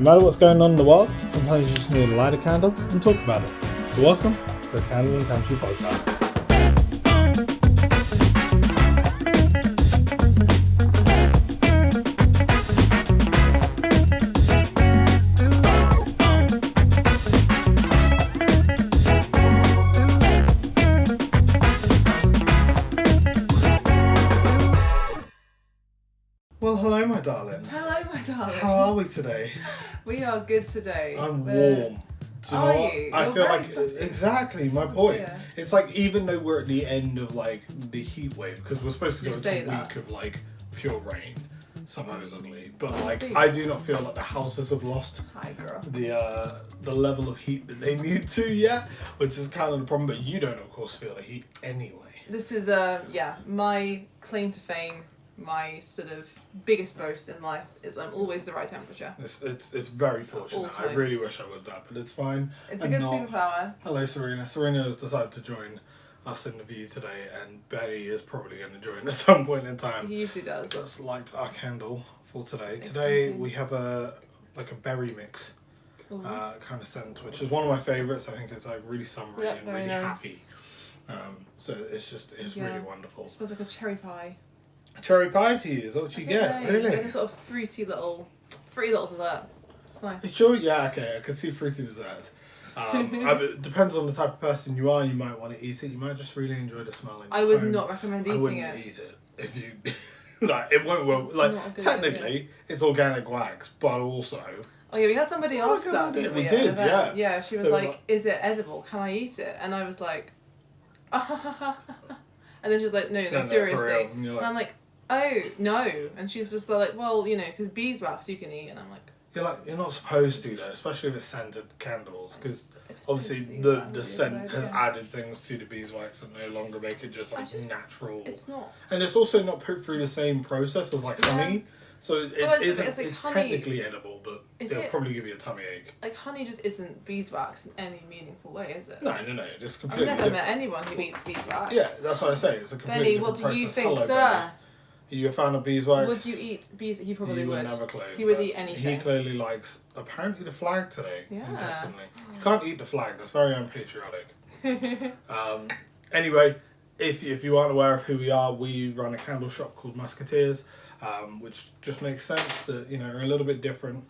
No matter what's going on in the world, sometimes you just need to light a candle and talk about it. So welcome to the Candle and Country Podcast. Well, hello, my darling. Hello, my darling. How are we today? We are good today. I'm warm. Do you know what? You? I You're feel very like sweaty. exactly my point. Yeah. It's like even though we're at the end of like the heat wave, because we're supposed to go You into say a that. week of like pure rain, supposedly. But I like see. I do not feel like the houses have lost Hi, girl. the level of heat that they need to yet, which is kind of the problem. But you don't, of course, feel the heat anyway. This is my claim to fame. My sort of biggest boast in life is I'm always the right temperature. It's very fortunate. I times. really wish I was that, but it's fine. It's a I'm good not. superpower. Hello, Serena. Serena has decided to join us in the view today, and Betty is probably going to join at some point in time. He usually does. Let's light our candle for today. Exciting. Today we have a berry mix kind of scent, which is one of my favourites. I think it's like really summery Yep, and very really nice. happy. So it's really wonderful. It smells like a cherry pie. Cherry pie to you is that what you I don't get? know, Really? like a sort of fruity little dessert. It's nice. Sure, yeah, okay, I can see fruity dessert. It depends on the type of person you are. You might want to eat it. You might just really enjoy the smell. I would not recommend I eating wouldn't it. eat it if you like. It won't work. It's Like not a good technically, it's organic wax, but also Oh yeah, we had somebody Oh, ask okay, that, we didn't did. we? We at an did, event? yeah. Yeah, she was They were like, like- "Is it edible? Can I eat it?" And I was like, and then she was like, "No, for seriously." real. And you're And I'm like, "Oh no!" And she's just like, "Well, you know, because beeswax you can eat." And I'm like, you're not supposed to though, especially with scented candles, because I just obviously don't see the that would be a scent good has idea. added things to the beeswax that no longer make it just like just- natural. It's not. And it's also not put through the same process as like Yeah. honey, so Well, it's it's like honey- technically edible, but Is it'll it- probably give you a tummy ache. Like honey just isn't beeswax in any meaningful way, is it? No, it's I've completely never different. met anyone who eats beeswax. Yeah, that's what I say. It's a completely Benny, different what do you process. think, Hello, sir? Benny. Are you a fan of beeswax? Would you eat bees? He probably He would. wouldn't have a clue. He would but eat anything. He clearly likes, apparently, the flag today, Yeah. interestingly. You can't eat the flag, that's very unpatriotic. Anyway, if you aren't aware of who we are, we run a candle shop called Musketeers, which just makes sense that, are a little bit different.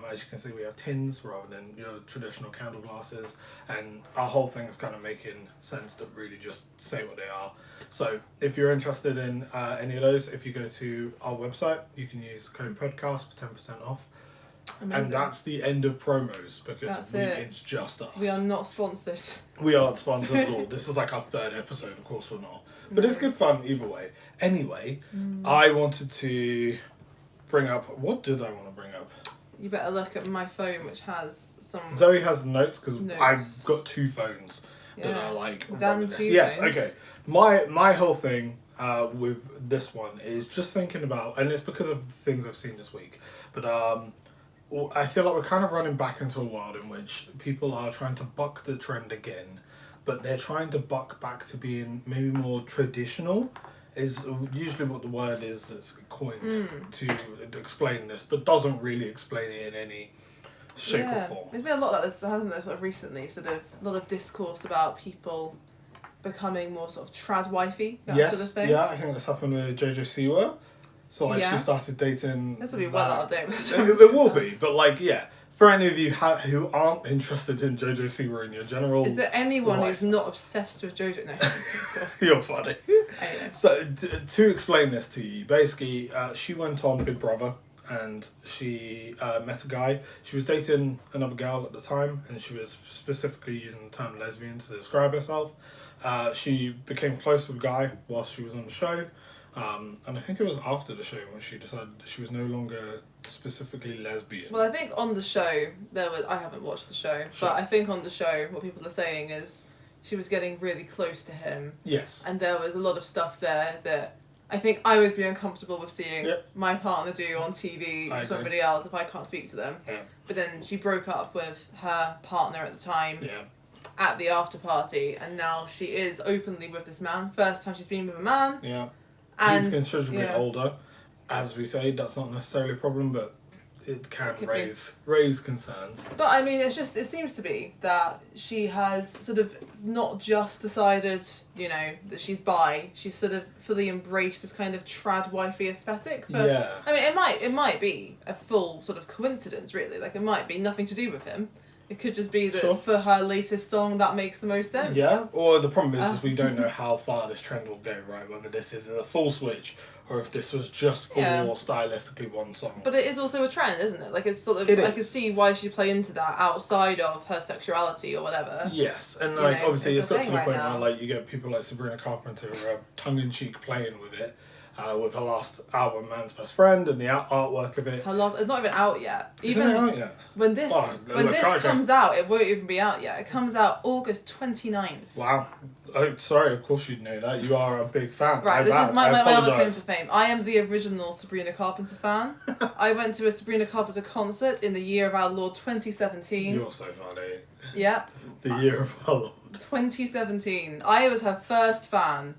As you can see, we have tins rather than your traditional candle glasses, and our whole thing is kind of making sense that really just say what they are. So if you're interested in any of those, if you go to our website, you can use code podcast for 10% off. Amazing. And that's the end of promos, because That's it. it's just us. We are not sponsored. We aren't sponsored at all. This is like our third episode, of course we're not. But it's good fun either way. Anyway, I wanted to bring up... What did I want to bring up? You better look at my phone, which has some. Zoe has notes, because Notes. I've got two phones that Yeah. are like... Dan, reminiscent. two Yes, phones. okay. My whole thing with this one is just thinking about... And it's because of things I've seen this week. But I feel like we're kind of running back into a world in which people are trying to buck the trend again, but they're trying to buck back to being maybe more traditional, is usually what the word is that's coined to explain this, but doesn't really explain it in any shape or form. There's been a lot like this, hasn't there, sort of recently, sort of a lot of discourse about people becoming more sort of trad wifey, that Yes, sort of thing. yeah, I think that's happened with JoJo Siwa. So like Yeah. she started dating. This will be well out of date. It will be, but like yeah, for any of you who aren't interested in JoJo Siwa in your general, Is there anyone life. who's not obsessed with JoJo? No, of course. You're funny. Anyway. So to explain this to you, basically, she went on Big Brother and she met a guy. She was dating another girl at the time, and she was specifically using the term lesbian to describe herself. She became close with a guy whilst she was on the show. And I think it was after the show when she decided that she was no longer specifically lesbian. Well, I think on the show I haven't watched the show, Sure. but I think on the show what people are saying is she was getting really close to him, Yes. and there was a lot of stuff there that I think I would be uncomfortable with seeing Yep. my partner do on TV I with agree. somebody else if I can't speak to them. Yeah. But then she broke up with her partner at the time Yeah. at the after party, and now she is openly with this man. First time she's been with a man. Yeah. And He's considerably yeah. older. As we say, that's not necessarily a problem, but it can could raise concerns. But I mean, it seems to be that she has sort of not just decided, that she's bi. She's sort of fully embraced this kind of trad wifey aesthetic. Yeah. I mean, it might be a full sort of coincidence, really. Like, it might be nothing to do with him. It could just be that Sure. for her latest song, that makes the most sense. Yeah. Or the problem is we don't know how far this trend will go, right? Whether this is a full switch or if this was just for stylistically one song. But it is also a trend, isn't it? Like, it's sort of, I can see why she'd play into that outside of her sexuality or whatever. Yes, and like obviously it's got to the point now. where like you get people like Sabrina Carpenter who are tongue-in-cheek playing with it, with her last album, Man's Best Friend, and the artwork of it. It's not even out yet. Isn't it out yet? When this comes out, it won't even be out yet. It comes out August 29th. Wow. Oh, sorry, of course you'd know that. You are a big fan. Right, this is my other claim to fame. I am the original Sabrina Carpenter fan. I went to a Sabrina Carpenter concert in the year of our Lord 2017. You're so funny. Yep. The year of our Lord. 2017. I was her first fan.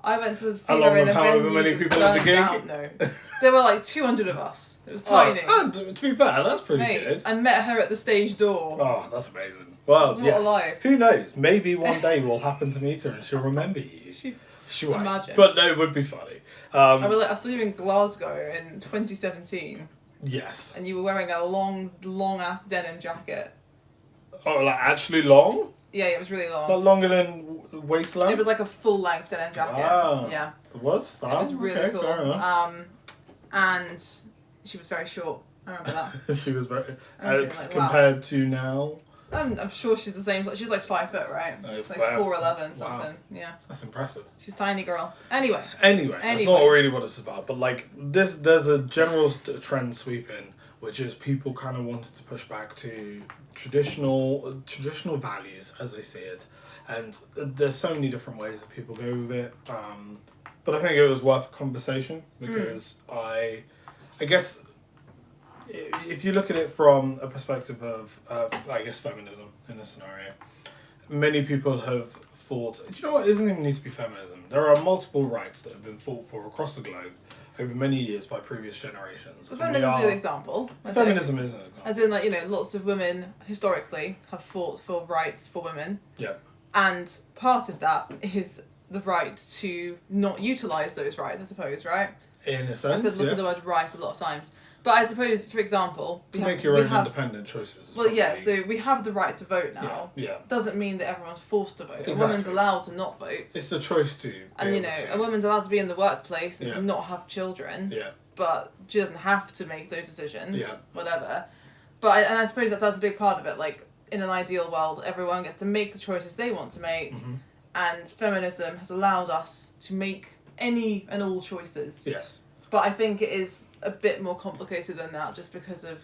I went to see Along her in with a however venue many that's people at the burnt gig? out. No. There were like 200 of us. It was tiny. Oh, and to be fair, that's pretty Mate, good. I met her at the stage door. Oh, that's amazing. Well, What yes. a life. Who knows? Maybe one day we'll happen to meet her and she'll remember you. She won't. Imagine. But no, it would be funny. I saw you in Glasgow in 2017. Yes. And you were wearing a long ass denim jacket. Oh, like actually long? Yeah, it was really long. Not longer than waist length? It was like a full length denim jacket. Wow. Yeah. It was? It was really okay, cool. Fair enough. And she was very short. I remember that. She was very... like, compared to now? I'm sure she's the same. She's like 5 foot, right? Oh, It's like fair. 4'11", something. Wow. Yeah. That's impressive. She's a tiny girl. Anyway, That's not really what it's about. But like, there's a general trend sweeping, which is people kind of wanted to push back to traditional values as they see it, and there's so many different ways that people go with it. But I think it was worth a conversation because I guess if you look at it from a perspective of I guess feminism in this scenario, many people have fought. Do you know what? It doesn't even need to be feminism. There are multiple rights that have been fought for across the globe over many years by previous generations. So feminism is a good example. Feminism is an example. As in, like, lots of women historically have fought for rights for women. Yeah. And part of that is the right to not utilise those rights, I suppose, right? In a sense, I said the word right a lot of times. But I suppose, for example... To make your own independent choices. Well, yeah, so we have the right to vote now. Yeah. Doesn't mean that everyone's forced to vote. Exactly. A woman's allowed to not vote. It's the choice to. And, a woman's allowed to be in the workplace and to not have children. Yeah. But she doesn't have to make those decisions. Yeah. Whatever. But I suppose that's a big part of it. Like, in an ideal world, everyone gets to make the choices they want to make. Mm-hmm. And feminism has allowed us to make any and all choices. Yes. But I think it is a bit more complicated than that just because of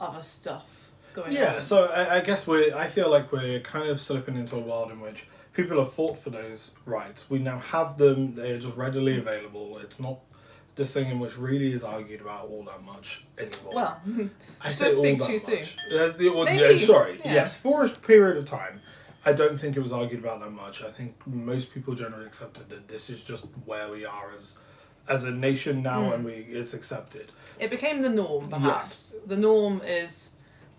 other stuff going on. Yeah, so I guess I feel like we're kind of slipping into a world in which people have fought for those rights. We now have them, they're just readily available. It's not this thing in which really is argued about all that much anymore. Well, I say all that too much. soon. Maybe. Sorry, yeah. yes, for a period of time, I don't think it was argued about that much. I think most people generally accepted that this is just where we are as a nation now, and it's accepted. It became the norm, perhaps. Yes. The norm is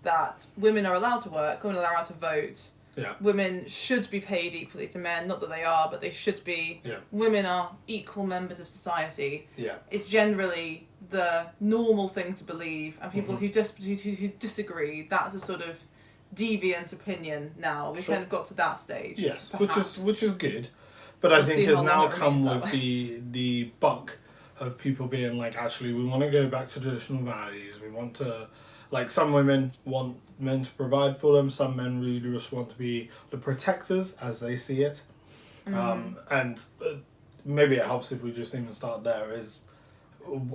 that women are allowed to work, women are allowed to vote. Yeah. Women should be paid equally to men, not that they are, but they should be. Yeah. Women are equal members of society. Yeah. It's generally the normal thing to believe, and people who disagree, that's a sort of deviant opinion now. We've kind of got to that stage. Yes, perhaps. which is good. But I think has now come with the buck of people being like, actually, we want to go back to traditional values. We want to, like, some women want men to provide for them. Some men really just want to be the protectors, as they see it. And maybe it helps if we just even start there. Is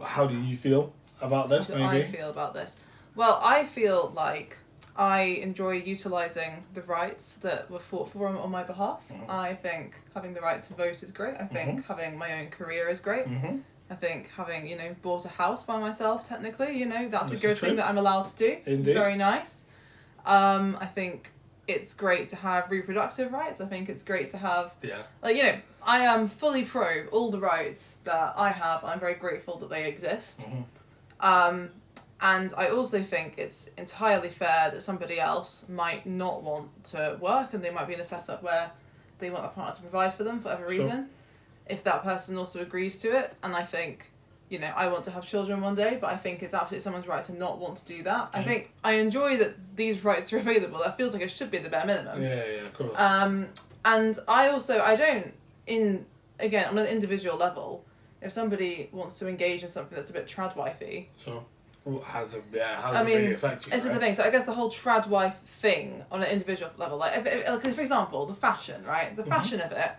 how do you feel about this? How do I feel about this? Well, I feel like I enjoy utilising the rights that were fought for on my behalf. I think having the right to vote is great. I think having my own career is great. I think having, bought a house by myself, technically, that's a good thing that I'm allowed to do. Indeed. It's very nice. I think it's great to have reproductive rights. I think it's great to have... Yeah. I am fully pro all the rights that I have. I'm very grateful that they exist. And I also think it's entirely fair that somebody else might not want to work, and they might be in a setup where they want a partner to provide for them for whatever Sure. reason. If that person also agrees to it, and I think, you know, I want to have children one day, but I think it's absolutely someone's right to not want to do that. I think I enjoy that these rights are available. That feels like it should be the bare minimum. Yeah, of course. And I don't, again, on an individual level, if somebody wants to engage in something that's a bit tradwifey. Sure. Well, how does it really affect you? This is the thing. So I guess the whole tradwife thing on an individual level, like, for example, the fashion, right? The fashion of it,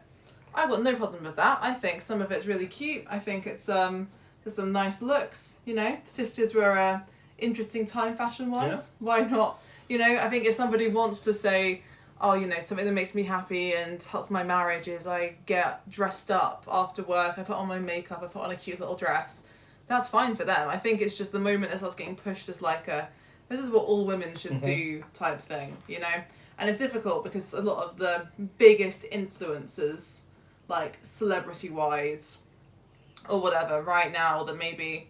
I've got no problem with that. I think some of it's really cute. I think it's there's some nice looks. You know, the 50s were a interesting time fashion-wise. Yeah. Why not? You know, I think if somebody wants to say, oh, you know, something that makes me happy and helps my marriage is I get dressed up after work, I put on my makeup, I put on a cute little dress. That's fine for them. I think it's just the moment it starts getting pushed as like a, this is what all women should do type thing, you know? And it's difficult because a lot of the biggest influencers, like celebrity-wise or whatever, right now that maybe,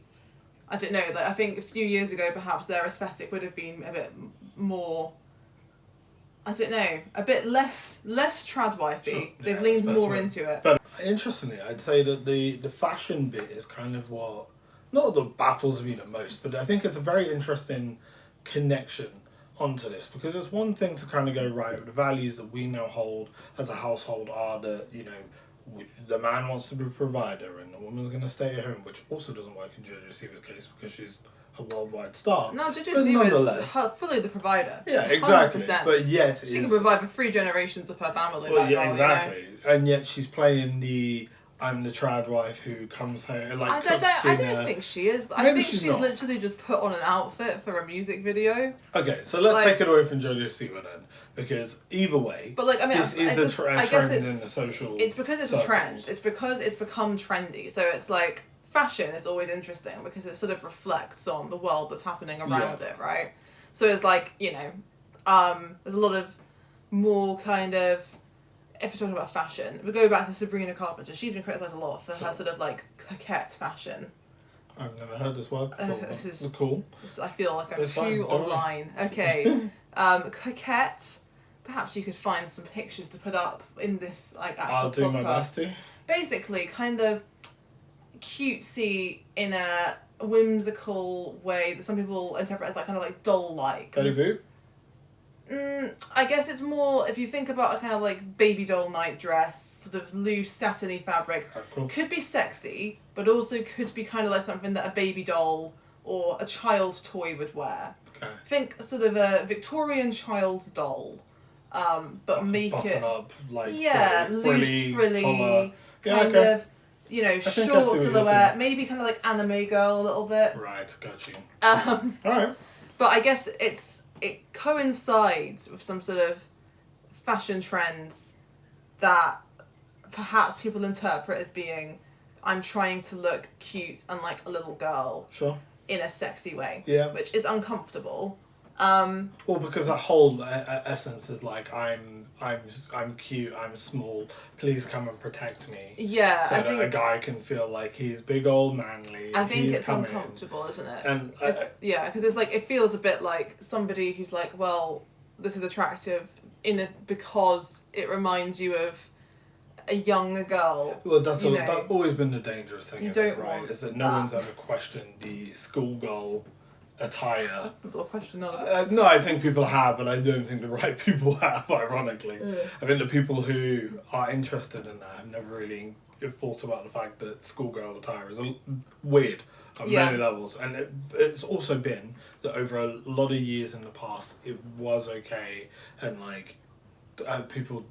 I don't know, like I think a few years ago perhaps their aesthetic would have been a bit more, I don't know, a bit less tradwifey. Sure. They've leaned more into it. But interestingly, I'd say that the fashion bit is kind of what, not that baffles me the most, but I think it's a very interesting connection onto this, because it's one thing to kind of go, right, the values that we now hold as a household are that, you know, the man wants to be a provider and the woman's going to stay at home, which also doesn't work in Jojo Siwa's case because she's a worldwide star. No, Jojo Siwa is fully the provider. Yeah, exactly. 100%. But yet she can provide for 3 generations of her family. Well, yeah, exactly. You know? And yet she's playing the I'm the trad wife who comes home like I don't think she is. I think she's literally just put on an outfit for a music video. Okay, so let's take it away from Jojo Siwa then, because either way, but like I mean, this is a trend in the social. It's because it's a trend. It's because it's become trendy. So it's like fashion is always interesting because it sort of reflects on the world that's happening around it, right? So it's like, you know, there's a lot of more kind of, if we're talking about fashion, we go back to Sabrina Carpenter. She's been criticised a lot for her sort of like coquette fashion. I've never heard this word before. This is cool. I feel like I'm too online. Okay, coquette. Perhaps you could find some pictures to put up in this like actual I'll do podcast. My best to. Basically, kind of cutesy in a whimsical way that some people interpret as like kind of like doll-like. Betty Boop? I guess it's more, if you think about a kind of like baby doll night dress, sort of loose satiny fabrics, cool. Could be sexy, but also could be kind of like something that a baby doll or a child's toy would wear. Okay. Think sort of a Victorian child's doll, but make button it up, like loose, frilly, kind of, you know, short silhouette, maybe kind of like anime girl a little bit. Right, got you. Alright. But I guess it coincides with some sort of fashion trends that perhaps people interpret as being, I'm trying to look cute and like a little girl. Sure. In a sexy way. Yeah. Which is uncomfortable. Well, because that whole essence is like, I'm cute, I'm small, please come and protect me. Yeah, so that a guy can feel like he's big old manly. I think it's uncomfortable, isn't it? And because it's like, it feels a bit like somebody who's like, well, this is attractive because it reminds you of a younger girl. Well, that's always been the dangerous thing. You don't right? want is that no one's ever questioned the schoolgirl attire. People have questioned that. No, I think people have, but I don't think the right people have, ironically. I think the people who are interested in that have never really thought about the fact that schoolgirl attire is weird on many levels. And it's also been that over a lot of years in the past, it was okay, and like people,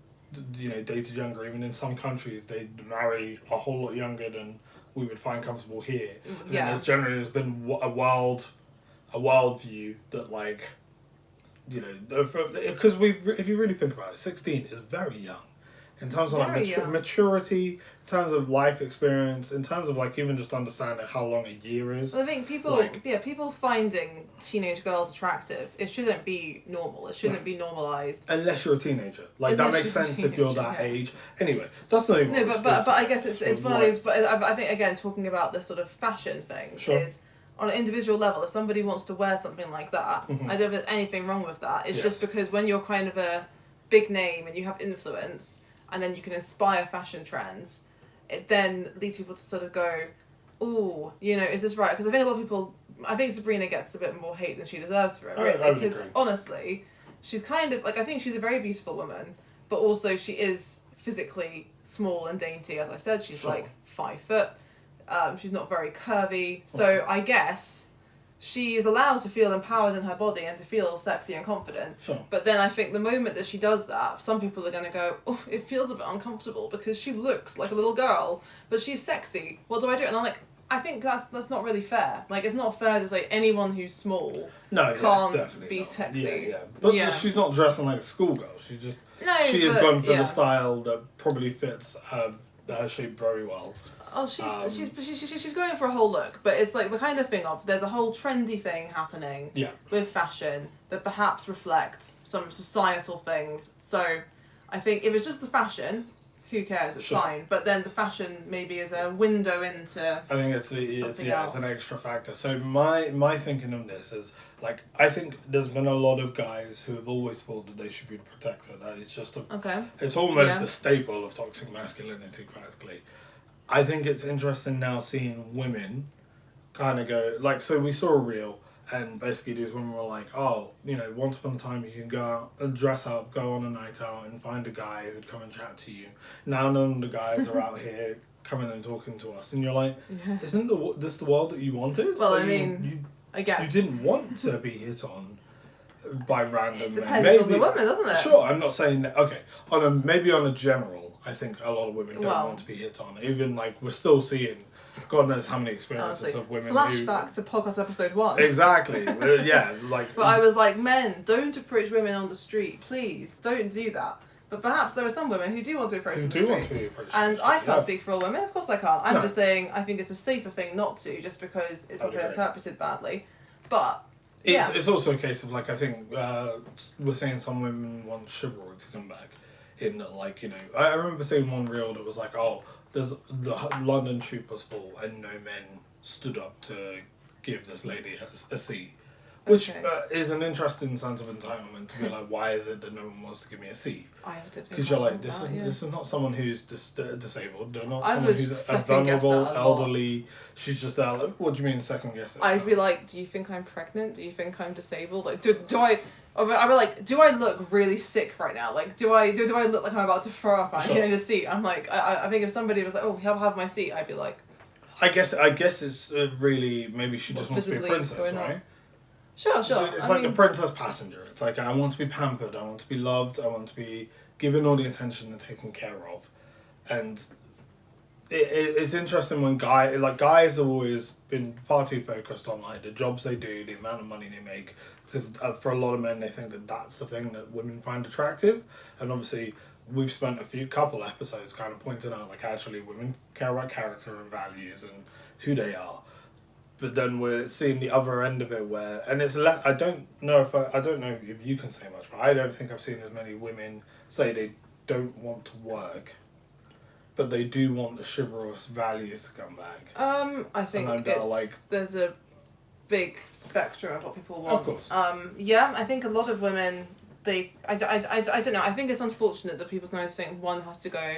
you know, dated younger. Even in some countries, they'd marry a whole lot younger than we would find comfortable here. Yeah. And there's been a wild view that, like, you know, because if you really think about it, 16 is very young in terms of like maturity, in terms of life experience, in terms of like even just understanding how long a year is. Well, I think people finding teenage girls attractive, it shouldn't be normal. It shouldn't be normalised. Unless you're a teenager, like that makes sense if you're that age. Anyway, that's not even. No, but I guess it's one of those. But I think again, talking about this sort of fashion thing is, on an individual level, if somebody wants to wear something like that, Mhm. I don't think there's anything wrong with that. It's Yes. just because when you're kind of a big name and you have influence, and then you can inspire fashion trends, it then leads people to sort of go, ooh, you know, is this right? Because I think a lot of people, I think Sabrina gets a bit more hate than she deserves for it, right? I would Because agree. honestly, she's kind of, like, I think she's a very beautiful woman, but also she is physically small and dainty, as I said. She's Sure. like 5 foot. She's not very curvy. So I guess she is allowed to feel empowered in her body and to feel sexy and confident. Sure. But then I think the moment that she does that, some people are going to go, oh, it feels a bit uncomfortable because she looks like a little girl, but she's sexy. What do I do? And I'm like, I think that's not really fair. Like, it's not fair to say anyone who's small No, can't definitely be not. sexy. Yeah. But Yeah. she's not dressing like a schoolgirl. She just No, she has but, gone for yeah. the style that probably fits her shape very well. Oh, she's going for a whole look, but it's like the kind of thing of there's a whole trendy thing happening Yeah. with fashion that perhaps reflects some societal things. So I think if it's just the fashion, who cares? It's Sure. fine. But then the fashion maybe is a window into. I think it's Something it's an else. extra factor. So my thinking on this is like I think there's been a lot of guys who have always thought that they should be the protector. That it's just Okay. it's almost Yeah. a staple of toxic masculinity practically. I think it's interesting now seeing women kind of go like, so we saw a reel and basically these women were like, oh, you know, once upon a time you can go out and dress up, go on a night out and find a guy who'd come and chat to you. Now none of the guys are out here coming and talking to us, and you're like, Yeah. isn't this the world that you wanted? Well, That I mean, you Again, didn't want to be hit on by random it men. depends on the woman, doesn't it? Sure, I'm not saying that. Okay, maybe on a general, I think a lot of women don't Well- want to be hit on. Even like we're still seeing, God knows how many experiences Honestly, of women flashback to podcast episode 1. who exactly, yeah, like. But I was like, men, don't approach women on the street, please, don't do that. But perhaps there are some women who do want to approach who on the do street. want to be approached. And I can't yeah. speak for all women, of course I can't. I'm No. just saying I think it's a safer thing not to, just because it's not I'd been agree. interpreted badly. But, It's, yeah. it's also a case of like I think we're seeing some women want chivalry to come back. In that, like, you know, I remember seeing one reel that was like, oh, there's the London tube was full and no men stood up to give this lady a seat, which Okay. is an interesting sense of entitlement to be like, why is it that no one wants to give me a seat? I have different Because you're like, opinions this about is that, not someone who's disabled. They're not I someone would who's a second guess vulnerable, that a lot. elderly. She's just there. Like, what do you mean second guess it? yeah. I'd be like, do you think I'm pregnant? Do you think I'm disabled? Like, do I... I'd be like, do I look really sick right now? Like, do I look like I'm about to throw up? Sure. In a seat. I'm like, I think if somebody was like, oh, have my seat, I'd be like, I guess it's really maybe she just wants to be a visibly princess, going on. right? sure. It's I like mean, a princess passenger. It's like I want to be pampered, I want to be loved, I want to be given all the attention and taken care of, and it's interesting when guys have always been far too focused on like the jobs they do, the amount of money they make, because for a lot of men they think that that's the thing that women find attractive, and obviously we've spent a couple episodes kind of pointing out like actually women care about character and values and who they are. But then we're seeing the other end of it where, and it's I don't know if you can say much, but I don't think I've seen as many women say they don't want to work, but they do want the chivalrous values to come back. I think And I'm like- there's a big spectrum of what people want. Of course. Yeah, I think a lot of women, I don't know, I think it's unfortunate that people sometimes think one has to go,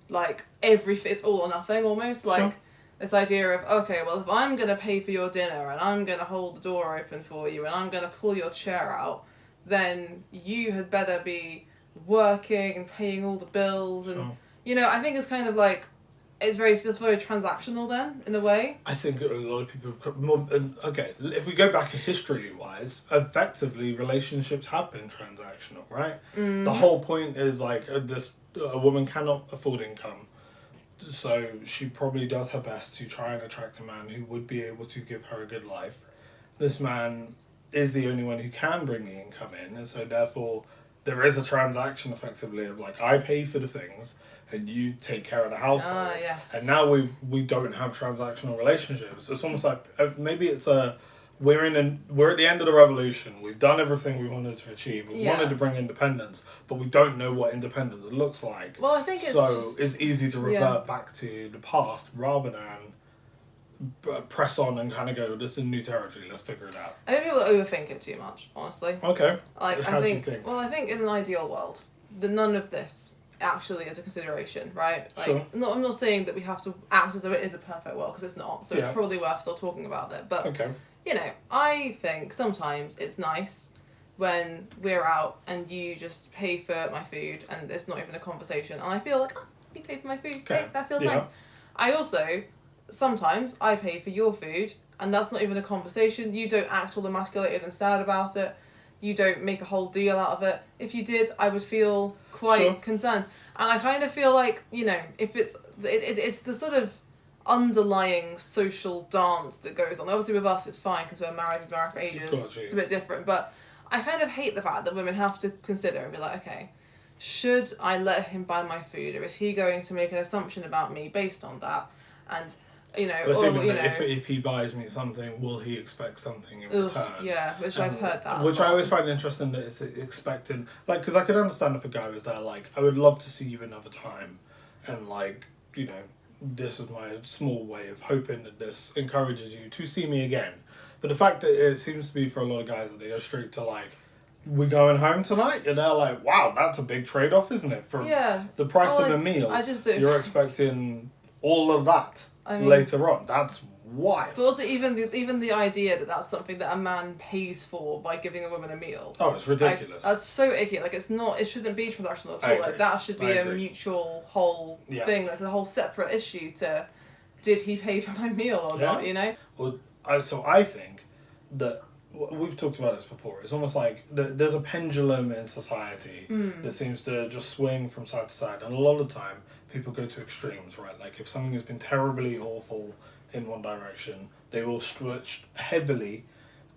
like, it's all or nothing, almost, like, Sure. this idea of, okay, well, if I'm going to pay for your dinner, and I'm going to hold the door open for you, and I'm going to pull your chair out, then you had better be working and paying all the bills, and, Sure. you know, I think it's kind of like, it feels very transactional then, in a way. I think a lot of people okay, if we go back history-wise, effectively relationships have been transactional, right? Mm-hmm. The whole point is like a woman cannot afford income, so she probably does her best to try and attract a man who would be able to give her a good life. This man is the only one who can bring the income in, and so therefore there is a transaction effectively of like I pay for the things and you take care of the household. Ah, yes. And now we don't have transactional relationships. It's almost like maybe it's we're at the end of the revolution. We've done everything we wanted to achieve. We wanted to bring independence, but we don't know what independence looks like. Well, I think it's so just... it's easy to revert back to the past rather than press on and kind of go, this is new territory, let's figure it out. I think people overthink it too much, honestly. Okay. Like, How I do you think, think? well, I think in an ideal world, none of this actually is a consideration, right? Like, Sure. I'm not saying that we have to act as though it is a perfect world, because it's not. So Yeah. it's probably worth still talking about it. But Okay. you know, I think sometimes it's nice when we're out and you just pay for my food and it's not even a conversation, and I feel like, oh, you pay for my food, Okay. great, that feels Yeah. nice. I also sometimes I pay for your food and that's not even a conversation. You don't act all emasculated and sad about it. You don't make a whole deal out of it. If you did, I would feel quite Sure. concerned. And I kind of feel like, you know, if it's the sort of underlying social dance that goes on. Obviously with us it's fine because we're married, we've been married for ages. Got you. It's a bit different. But I kind of hate the fact that women have to consider and be like, okay, should I let him buy my food, or is he going to make an assumption about me based on that? And you know, Let's or even you know, if he buys me something, will he expect something in ugh, return? yeah, which I've heard that. a Which I lot. always find interesting that it's expecting, like, because I could understand if a guy was there, like, I would love to see you another time, and like, you know, this is my small way of hoping that this encourages you to see me again. But the fact that it seems to be for a lot of guys that they go straight to like, we're going home tonight, and they're like, wow, that's a big trade-off, isn't it? For Yeah. the price Well, of a like, meal, I just do. you're expecting all of that I mean- later on. That's wild. But also even the idea that that's something that a man pays for by giving a woman a meal. Oh, it's ridiculous. That's so icky. Like it's not. It shouldn't be transactional at I all. agree. Like that should be I a agree. mutual whole Yeah. thing. That's a whole separate issue to, did he pay for my meal or Yeah. not? You know. Well, so I think that we've talked about this before. It's almost like there's a pendulum in society that seems to just swing from side to side, and a lot of the time people go to extremes, right? Like if something has been terribly awful in one direction, they will switch heavily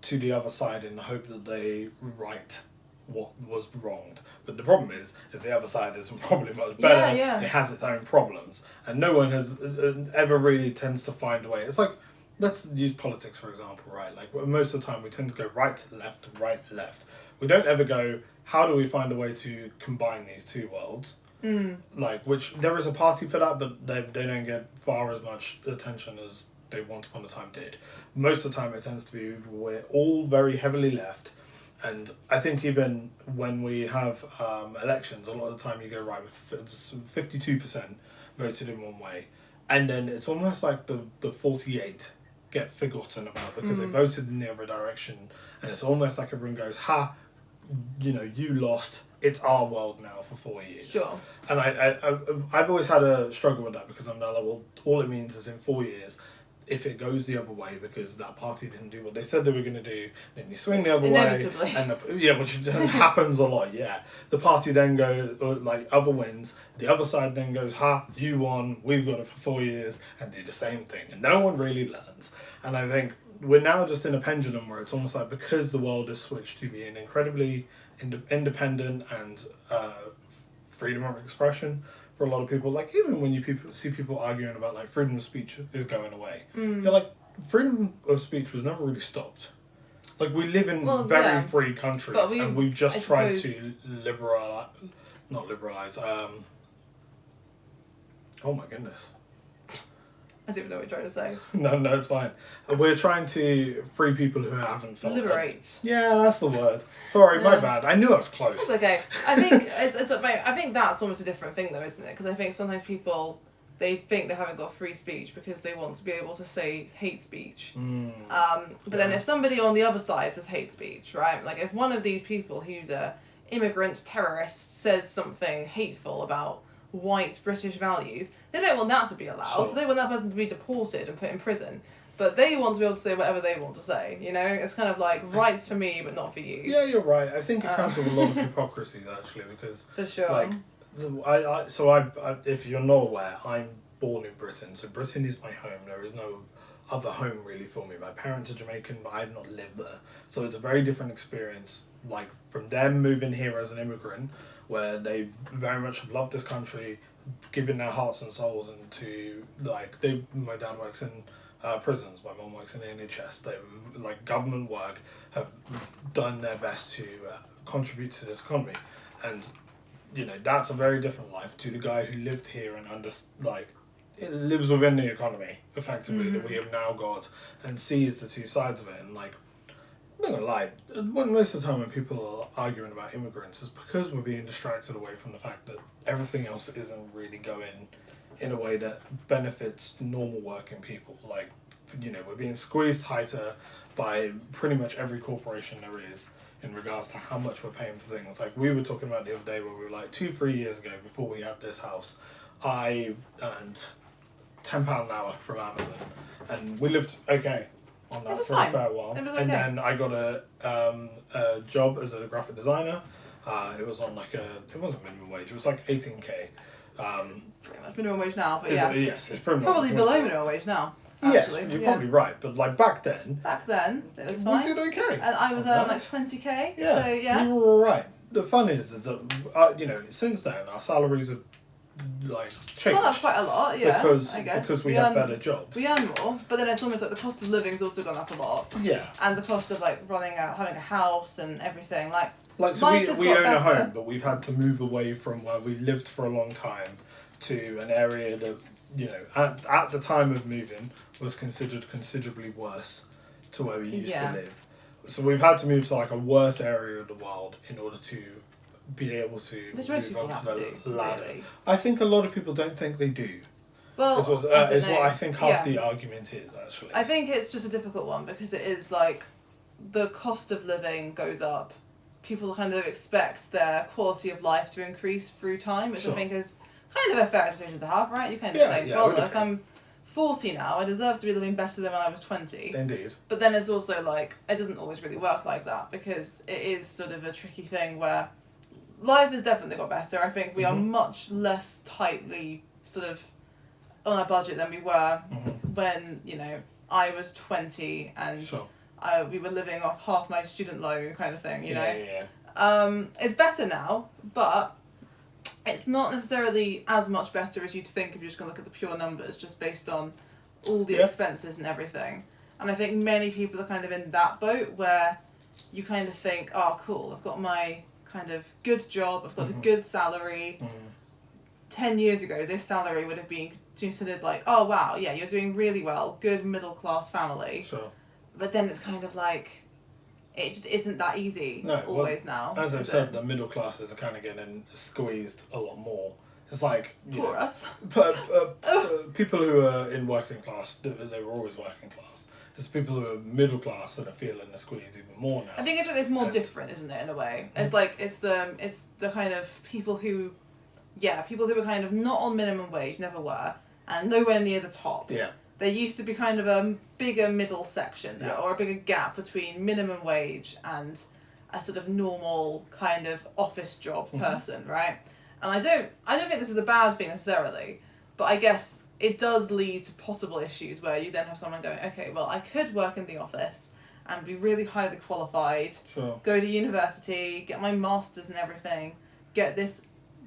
to the other side in the hope that they right what was wronged. But the problem is the other side is probably much better. Yeah. It has its own problems, and no one has ever really tends to find a way. It's like, let's use politics for example, right? Like most of the time we tend to go right, left, right, left. We don't ever go, how do we find a way to combine these two worlds? Like, which there is a party for that, but they don't get far as much attention as they once upon a time did. Most of the time it tends to be we're all very heavily left, and I think even when we have elections, a lot of the time you go right with 52% voted in one way, and then it's almost like the 48 get forgotten about because they voted in the other direction, and it's almost like everyone goes, ha, you know, you lost, it's our world now for 4 years. Sure. And I've always had a struggle with that because I'm like, well, all it means is in 4 years, if it goes the other way because that party didn't do what they said they were going to do, then you swing the other Inevitably. way. And which happens a lot, yeah. The party then goes, like, other wins. The other side then goes, ha, you won, we've got it for 4 years, and do the same thing. And no one really learns. And I think we're now just in a pendulum where it's almost like because the world has switched to being incredibly independent and freedom of expression for a lot of people, like even when you see people arguing about like freedom of speech is going away, you're like, freedom of speech was never really stopped. Like we live in very free countries, and we've just tried to not liberalize. Oh my goodness. I don't even know what you're trying to say. No, it's fine. We're trying to free people who haven't felt Liberate. Yeah, that's the word. Sorry, my bad. I knew I was close. It's okay. I think I think that's almost a different thing though, isn't it? Because I think sometimes people, they think they haven't got free speech because they want to be able to say hate speech. But then if somebody on the other side says hate speech, right? Like if one of these people who's a immigrant terrorist says something hateful about white British values, they don't want that to be allowed. Sure. So they want that person to be deported and put in prison. But they want to be able to say whatever they want to say, you know? It's kind of like rights for me, but not for you. Yeah, you're right. I think it comes with a lot of hypocrisy, actually, because For sure. like, I if you're not aware, I'm born in Britain, so Britain is my home. There is no other home really for me. My parents are Jamaican, but I've not lived there, so it's a very different experience. Like from them moving here as an immigrant, where they very much have loved this country, given their hearts and souls into like my dad works in prisons, my mum works in the NHS. They like government work, have done their best to contribute to this economy, and you know that's a very different life to the guy who lived here and it lives within the economy, effectively, that we have now got, and sees the two sides of it. And like, I'm not gonna lie, most of the time when people are arguing about immigrants, it's because we're being distracted away from the fact that everything else isn't really going in a way that benefits normal working people. Like, we're being squeezed tighter by pretty much every corporation there is in regards to how much we're paying for things. Like, we were talking about the other day where we were like, 2-3 years ago, before we had this house, I earned £10 an hour from Amazon, and we lived okay on that for a fair while. And then I got a job as a graphic designer. It was on it wasn't minimum wage, it was like 18k. Pretty much minimum wage now, but Yes, it's pretty much probably below minimum wage now. Actually. Yes, you're probably right, but like back then it was fine. We did okay. And I was like 20k. Yeah, so yeah, we were all right. The fun is that since then our salaries have like changed. Well, that's quite a lot, yeah. Because we have better jobs. We earn more, but then it's almost like the cost of living's also gone up a lot. Yeah. And the cost of like having a house and everything, so we own a home, but we've had to move away from where we lived for a long time to an area that at the time of moving was considered considerably worse to where we used to live. So we've had to move to like a worse area of the world in order to be able to move on to the ladder. Really. I think a lot of people don't think they do. Well, is what I think half the argument is, actually. I think it's just a difficult one because it is like the cost of living goes up. People kind of expect their quality of life to increase through time, which I think is kind of a fair expectation to have, right? You kind of think, well, look, I'm 40 now, I deserve to be living better than when I was 20. Indeed. But then it's also like, it doesn't always really work like that because it is sort of a tricky thing where life has definitely got better. I think we are much less tightly sort of on a budget than we were when, I was 20 and we were living off half my student loan kind of thing, you know? Yeah. It's better now, but it's not necessarily as much better as you'd think if you're just going to look at the pure numbers, just based on all the expenses and everything. And I think many people are kind of in that boat where you kind of think, oh, cool, I've got my kind of good job, I've got a good salary. 10 years ago, this salary would have been considered like, oh, wow, yeah, you're doing really well, good middle-class family. Sure. But then it's kind of like, it just isn't that easy now. As I've said, the middle classes are kind of getting squeezed a lot more. It's like, Poor us. People who are in working class, they were always working class. It's people who are middle class that are feeling the squeeze even more now. I think it's more different, isn't it, in a way? It's like, it's the kind of people who are kind of not on minimum wage, never were, and nowhere near the top. Yeah. There used to be kind of a bigger middle section or a bigger gap between minimum wage and a sort of normal kind of office job person, right? And I don't think this is a bad thing necessarily, but I guess it does lead to possible issues where you then have someone going, okay, well, I could work in the office and be really highly qualified, go to university, get my master's and everything, get this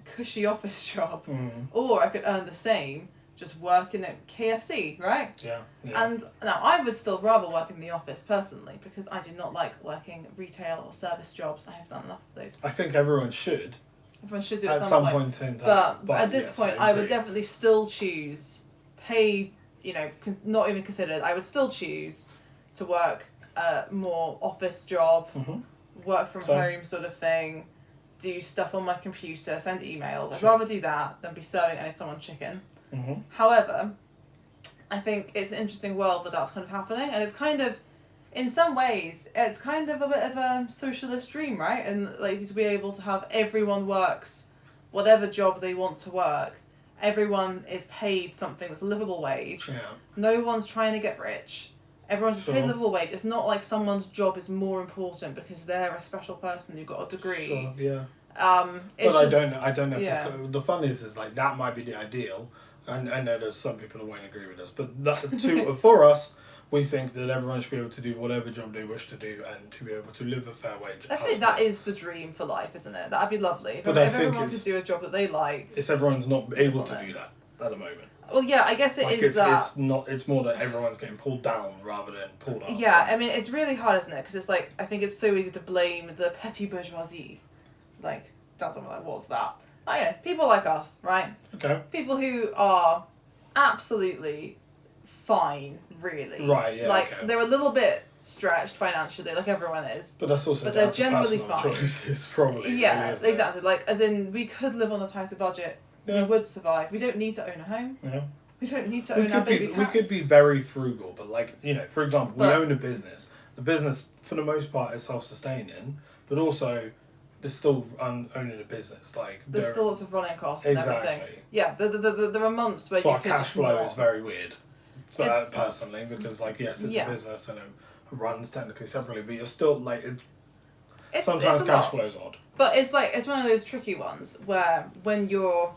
cushy office job, or I could earn the same just working at KFC, right? Yeah. And now I would still rather work in the office personally because I do not like working retail or service jobs. I have done enough of those. I think everyone should. Everyone should do at some point in time. But at this point, I would definitely still choose not even considered. I would still choose to work a more office job, work from home sort of thing, do stuff on my computer, send emails. I'd rather do that than be serving someone chicken. However, I think it's an interesting world that that's kind of happening, and it's kind of, in some ways, it's kind of a bit of a socialist dream, right? And like to be able to have everyone works whatever job they want to work, everyone is paid something that's a livable wage. Yeah. No one's trying to get rich. Everyone's just paid a livable wage. It's not like someone's job is more important because they're a special person who got a degree. Sure. Yeah. It's but just, I don't know. If the fun is like that might be the ideal. And I know there's some people who won't agree with us, but for us, we think that everyone should be able to do whatever job they wish to do and to be able to live a fair wage. I think that is the dream for life, isn't it? That'd be lovely. If everyone could do a job that they like. It's everyone's not able to do that at the moment. Well, yeah, I guess it's that. It's more that everyone's getting pulled down rather than pulled up. Yeah, I mean, it's really hard, isn't it? Because it's like, I think it's so easy to blame the petty bourgeoisie. Like, that's something like, what's that? Oh yeah, people like us, right? Okay. People who are absolutely fine, really. Right, yeah, Like, okay. they're a little bit stretched financially, like everyone is. But that's also But down they're to generally personal fine. choices, probably. Yeah, really, isn't exactly. Like, as in, we could live on a tighter budget. it? We Yeah. would survive. We don't need to own a home. Yeah. We don't need to own our baby cats. We could be very frugal, but like, you know, for example, we But- own a business. The business, for the most part, is self-sustaining, but also there's still owning a business. Like There's still lots of running costs Exactly. and everything. Yeah, there are months where so you our could cash just flow not. is very weird, It's- personally, because like yes, it's Yeah. a business and it runs technically separately, but you're still like sometimes it's a cash lot. flow's odd. But it's like, it's one of those tricky ones where when you're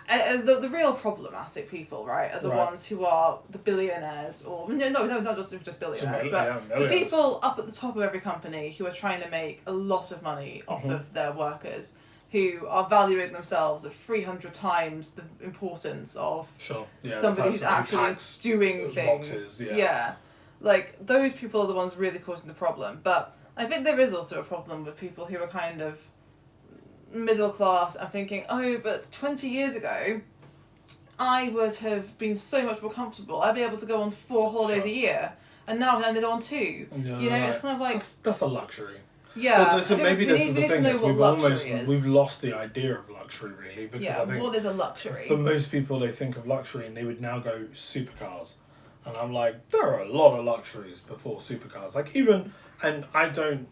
the real problematic people, right, are the Right. ones who are the billionaires, or no, not just billionaires, but the millions. people up at the top of every company who are trying to make a lot of money off Mhm. of their workers, who are valuing themselves at 300 times the importance of Sure. Yeah. the somebody who's person who actually packs doing things. boxes, yeah. Like, those people are the ones really causing the problem. But I think there is also a problem with people who are kind of middle class and thinking, oh, but 20 years ago, I would have been so much more comfortable. I'd be able to go on 4 holidays Sure. a year, and now I can only go on 2. Yeah, You know, right. it's kind of like, that's a luxury. yeah. Well, this, I think maybe we this need, is we the need to thing know is what we've lost the idea of luxury really, because Yeah, I think what is a luxury? for most people they think of luxury and they would now go supercars, and I'm like, there are a lot of luxuries before supercars. Like even, and I don't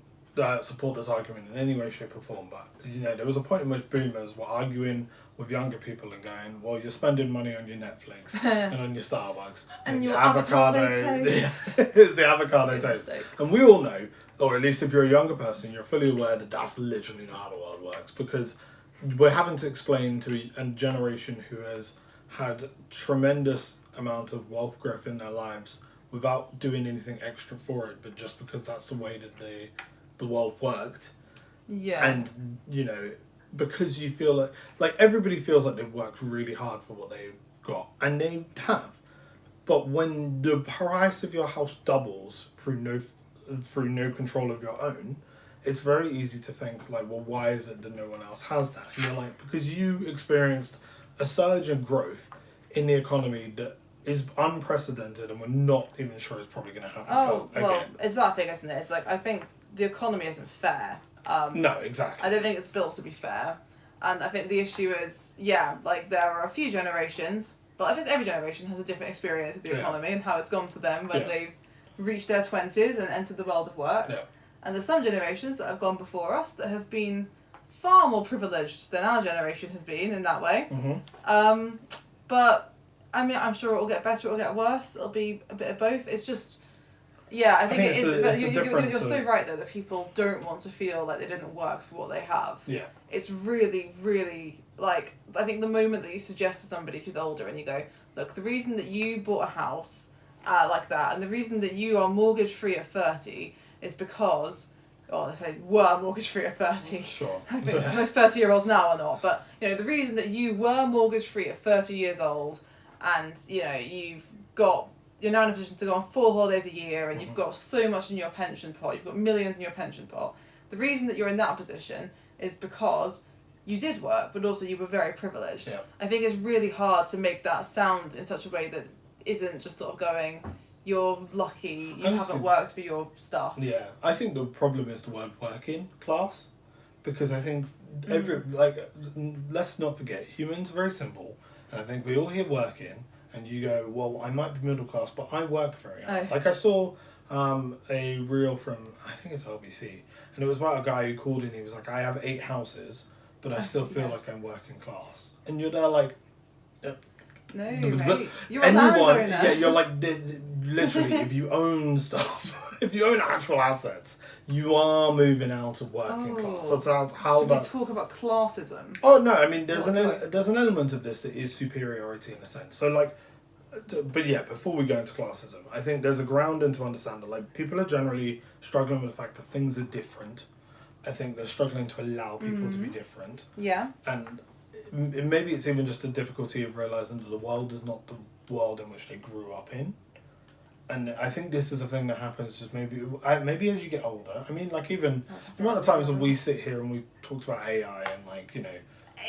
support this argument in any way, shape or form, but you know there was a point in which boomers were arguing with younger people and going, well, you're spending money on your Netflix and on your Starbucks And your avocado toast. It's the avocado toast. Mistake. And we all know, or at least if you're a younger person, you're fully aware that that's literally not how the world works, because we're having to explain to a generation who has had tremendous amount of wealth growth in their lives without doing anything extra for it, but just because that's the way that the world worked. Yeah. And, you know, because you feel like everybody feels like they've worked really hard for what they've got, and they have. But when the price of your house doubles through no control of your own, it's very easy to think like, well, why is it that no one else has that? And you're like, because you experienced a surge in growth in the economy that is unprecedented, and we're not even sure it's probably going to happen. Oh, again. well, it's that thing, isn't it? It's like, I think the economy isn't fair. No, exactly. I don't think it's built to be fair. And I think the issue is, yeah, like there are a few generations, but I guess every generation has a different experience of the Yeah. economy and how it's gone for them when Yeah. they've reached their 20s and entered the world of work. Yeah. And there's some generations that have gone before us that have been far more privileged than our generation has been in that way. Mm-hmm. But, I mean, I'm sure it'll get better, it'll get worse, it'll be a bit of both. It's just, yeah, I think it it's is. the- But it's the you're difference so of- right, though, that people don't want to feel like they didn't work for what they have. Yeah. It's really, really, like, I think the moment that you suggest to somebody who's older and you go, look, the reason that you bought a house like that, and the reason that you are mortgage free at 30 is because, they say were mortgage free at 30. Sure. I think most 30-year-olds now are not, but you know, the reason that you were mortgage free at 30 years old, and you know, you're now in a position to go on 4 holidays a year, and you've got so much in your pension pot, you've got millions in your pension pot. The reason that you're in that position is because you did work, but also you were very privileged. Yeah. I think it's really hard to make that sound in such a way that isn't just sort of going, you're lucky, you haven't worked for your stuff. Yeah, I think the problem is the word working class, because I think let's not forget, humans are very simple, and I think we all hear working, and you go, well, I might be middle class, but I work very hard. Oh. Like I saw a reel from, I think it's LBC, and it was about a guy who called in, he was like, I have 8 houses, but I still feel like I'm working class. And you're there like, No, but mate. You're a landowner. yeah, you're like, literally, if you own stuff, if you own actual assets, you are moving out of working class. That's how Should we talk about classism? Oh no, I mean there's What, there's an element of this that is superiority in a sense. So like, but yeah, before we go into classism, I think there's a grounding to understand that like people are generally struggling with the fact that things are different. I think they're struggling to allow people to be different, Yeah. and maybe it's even just the difficulty of realizing that the world is not the world in which they grew up in. And I think this is a thing that happens just maybe as you get older. I mean, like even the amount of times when we sit here and we talked about AI and like, you know,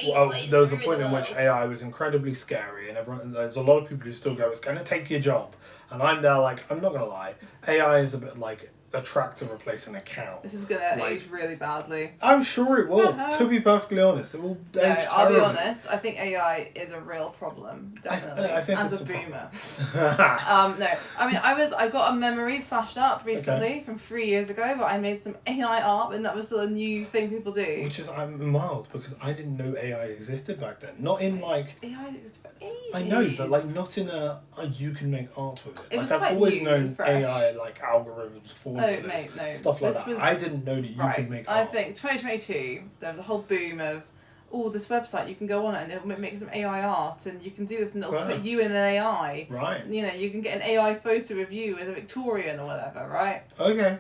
well, there was a point in which AI was incredibly scary, and there's a lot of people who still go, it's going to take your job. And I'm there like, I'm not going to lie, AI is a bit like a tractor replacing a cow. This is going to age really badly. I'm sure it will, to be perfectly honest. It will age terribly. I'll be honest, I think AI is a real problem, definitely, I think as a boomer. No, I mean, I got a memory flashed up recently from 3 years ago, but I made some AI art, and that was still a new thing people do. Which is, I'm mild, because I didn't know AI existed back then. Not in like... AI existed for ages. I know, but like not in you can make art with it. It was I've quite always new known and fresh. AI like algorithms, formulas, stuff like that. I didn't know that you could make art. I think 2022 there was a whole boom of this website you can go on it and it'll make some AI art and you can do this and it'll put you in an AI. Right. You know, you can get an AI photo of you as a Victorian or whatever, right? Okay.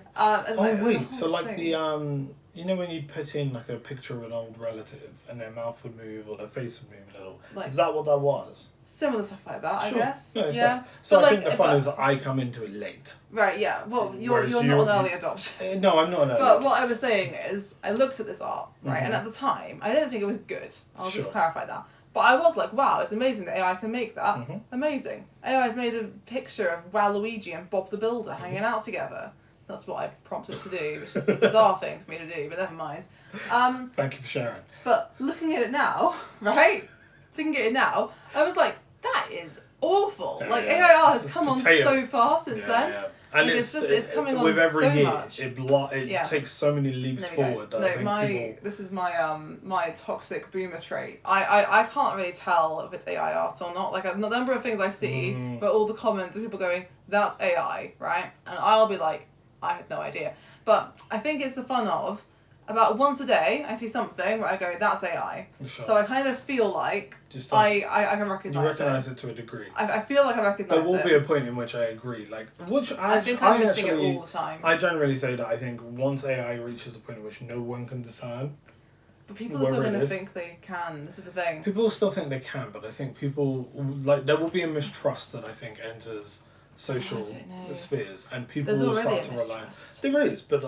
Wait, so like thing. You know when you put in like a picture of an old relative and their mouth would move or their face would move a little? Like, is that what that was? Similar stuff like that, sure. I guess. No, yeah. So I think the fun is that I come into it late. Right, yeah. Well, you're not an early adopter. No, I'm not an early adopter. But what I was saying is, I looked at this art, right, and at the time, I didn't think it was good. I'll just clarify that. But I was like, wow, it's amazing that AI can make that. Amazing. AI's made a picture of Waluigi and Bob the Builder hanging out together. That's what I prompted it to do, which is a bizarre thing for me to do, but never mind. Thank you for sharing. But looking at it now, right? Thinking at it now, I was like, that is awful. Like, AI has come on so far since then. Yeah. And like, it's coming on with every so year, much. It takes so many leaps forward. This is my toxic boomer trait. I can't really tell if it's AI art or not. Like the number of things I see, but all the comments of people going, that's AI, right? And I'll be like, I had no idea. But I think it's the fun of, about once a day, I see something where I go, that's AI. Sure. So I kind of feel like I can recognise it. You recognise it to a degree. I feel like I recognise it. There will be a point in which I agree. I think I'm missing it all the time. I generally say that I think once AI reaches the point in which no one can discern. But people are still going to think they can. This is the thing. People still think they can, but I think people, there will be a mistrust that I think enters social spheres, and people will start to rely. There is, but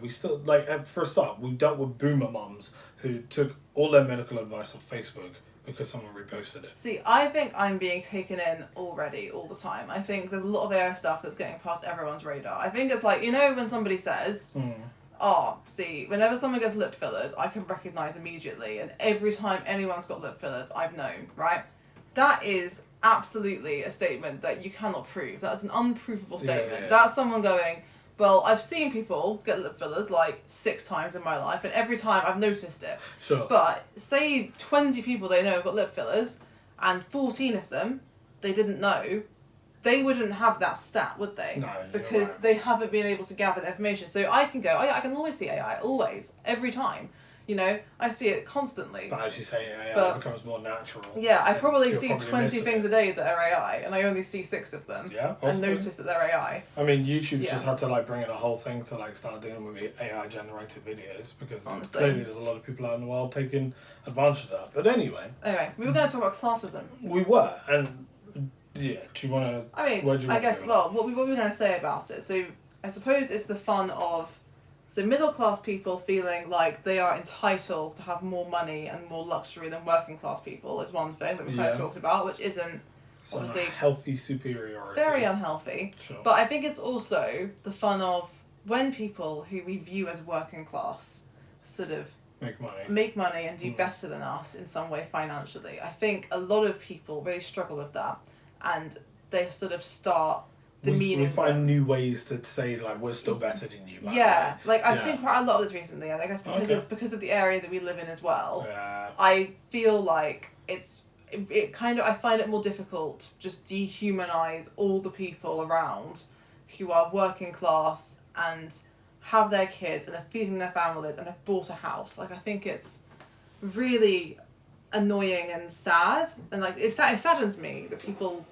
we still for a start, we dealt with boomer mums who took all their medical advice off Facebook because someone reposted it. See, I think I'm being taken in already all the time. I think there's a lot of AI stuff that's getting past everyone's radar. I think it's like, when somebody says, whenever someone gets lip fillers, I can recognise immediately, and every time anyone's got lip fillers, I've known, right? That is absolutely a statement that you cannot prove. That's an unprovable statement. Yeah. That's someone going, well, I've seen people get lip fillers 6 times in my life, and every time I've noticed it. Sure. But say 20 people they know have got lip fillers, and 14 of them they didn't know, they wouldn't have that stat, would they? No, because they haven't been able to gather the information. So I can go, I can always see AI, always, every time. I see it constantly. But as you say, AI becomes more natural. Yeah, I probably see 20 things a day that are AI, and I only see 6 of them. Yeah, possibly. And notice that they're AI. I mean, YouTube's just had to bring in a whole thing to start dealing with AI generated videos, because clearly there's a lot of people out in the world taking advantage of that. But anyway, we were going to talk about classism. We were, and do you want to? I mean, I guess. Well, what we were going to say about it. So I suppose it's the fun of. So middle class people feeling like they are entitled to have more money and more luxury than working class people is one thing that we kind of talked about, which isn't obviously healthy superiority. Very unhealthy. Sure. But I think it's also the fun of when people who we view as working class sort of make money and do better than us in some way financially. I think a lot of people really struggle with that, and they sort of start demeaning. We find new ways to say we're still better than you. I've seen quite a lot of this recently. I guess because of the area that we live in as well. Yeah. I feel like I find it more difficult to just dehumanize all the people around who are working class and have their kids and are feeding their families and have bought a house. I think it's really annoying and sad, and it saddens me that people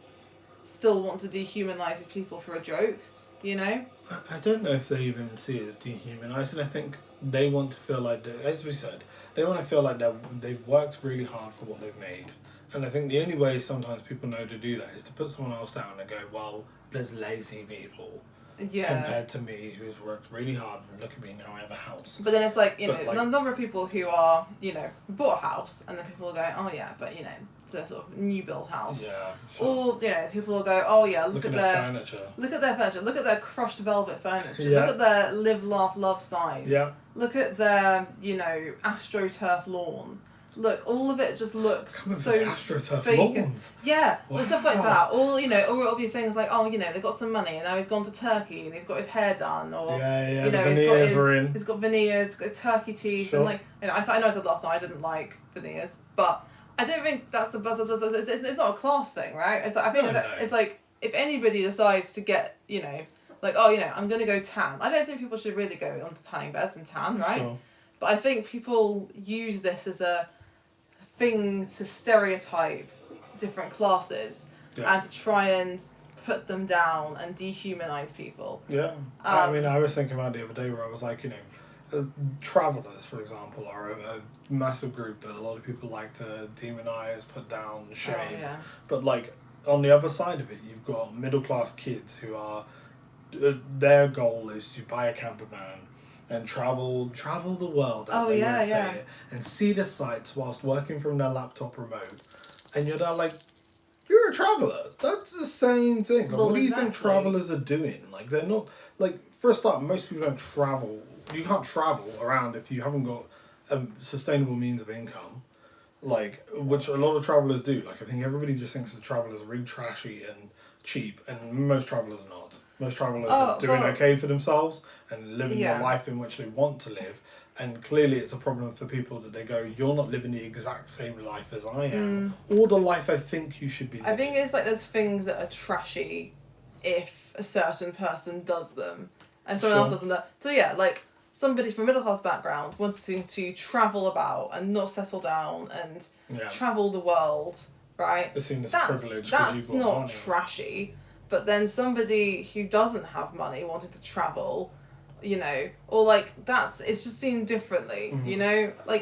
still want to dehumanize these people for a joke, I don't know if they even see it as dehumanizing. I think they want to feel like, as we said, they want to feel like they've worked really hard for what they've made. And I think the only way sometimes people know to do that is to put someone else down and go, well, there's lazy people. compared to me, who's worked really hard, and look at me now, I have a house. But then it's like, But, like- the number of people who are, bought a house, and then people will go, oh yeah, but it's a sort of new build house. Yeah, sure. Or, people will go, oh yeah, Look at their furniture. Look at their furniture, look at their crushed velvet furniture, Yeah. look at their live, laugh, love sign. Yeah. Look at their, AstroTurf lawn. Look, all of it just looks so AstroTurf fake. lawns. Yeah, Wow. stuff like that. Or, or it'll be things like, oh, they've got some money and now he's gone to Turkey and he's got his hair done. Or, The veneers are in. He's got veneers, got his turkey teeth. Sure. And I know I said last time I didn't like veneers, but I don't think that's it's not a class thing, right? It's like, I think it's like, if anybody decides to get, I'm going to go tan. I don't think people should really go onto tanning beds and tan, right? Sure. But I think people use this as a thing to stereotype different classes and to try and put them down and dehumanize people. Yeah. I was thinking about it the other day where I was like, travellers, for example, are a massive group that a lot of people like to demonize, put down, shame. Oh, yeah. But, on the other side of it, you've got middle-class kids who are... their goal is to buy a camper van and travel the world, as they would say it, and see the sights whilst working from their laptop remote. And you're there like, you're a traveller. That's the same thing. What do you think travellers are doing? They're not... for a start, most people don't travel. You can't travel around if you haven't got a sustainable means of income. Which a lot of travellers do. I think everybody just thinks that travellers are really trashy and cheap, and most travellers are not. Most travellers are doing okay for themselves and living the life in which they want to live. And clearly it's a problem for people that they go, you're not living the exact same life as I am, or the life I think you should be living. I think it's there's things that are trashy if a certain person does them and someone else doesn't. So somebody from a middle class background wanting to travel about and not settle down and travel the world, right? It's seen as a privilege. That's not trashy. But then somebody who doesn't have money wanting to travel, or it's just seen differently,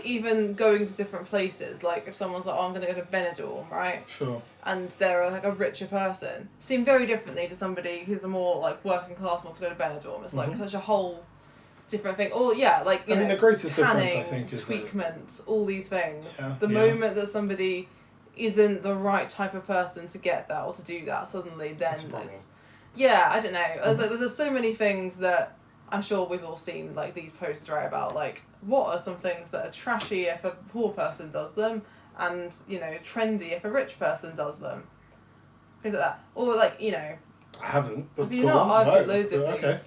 even going to different places. If someone's like, oh, I'm going to go to Benidorm, right? Sure. And they're a richer person, seen very differently to somebody who's a more working class wants to go to Benidorm. It's such a whole different thing. Or the greatest tanning, difference I think is tweakment, all these things. Yeah, the moment that somebody isn't the right type of person to get that or to do that, suddenly then there's... Yeah, I don't know. There's so many things that I'm sure we've all seen these posts right about what are some things that are trashy if a poor person does them and trendy if a rich person does them. Things like that. Or I haven't, but have you not? I've seen loads of things. Okay.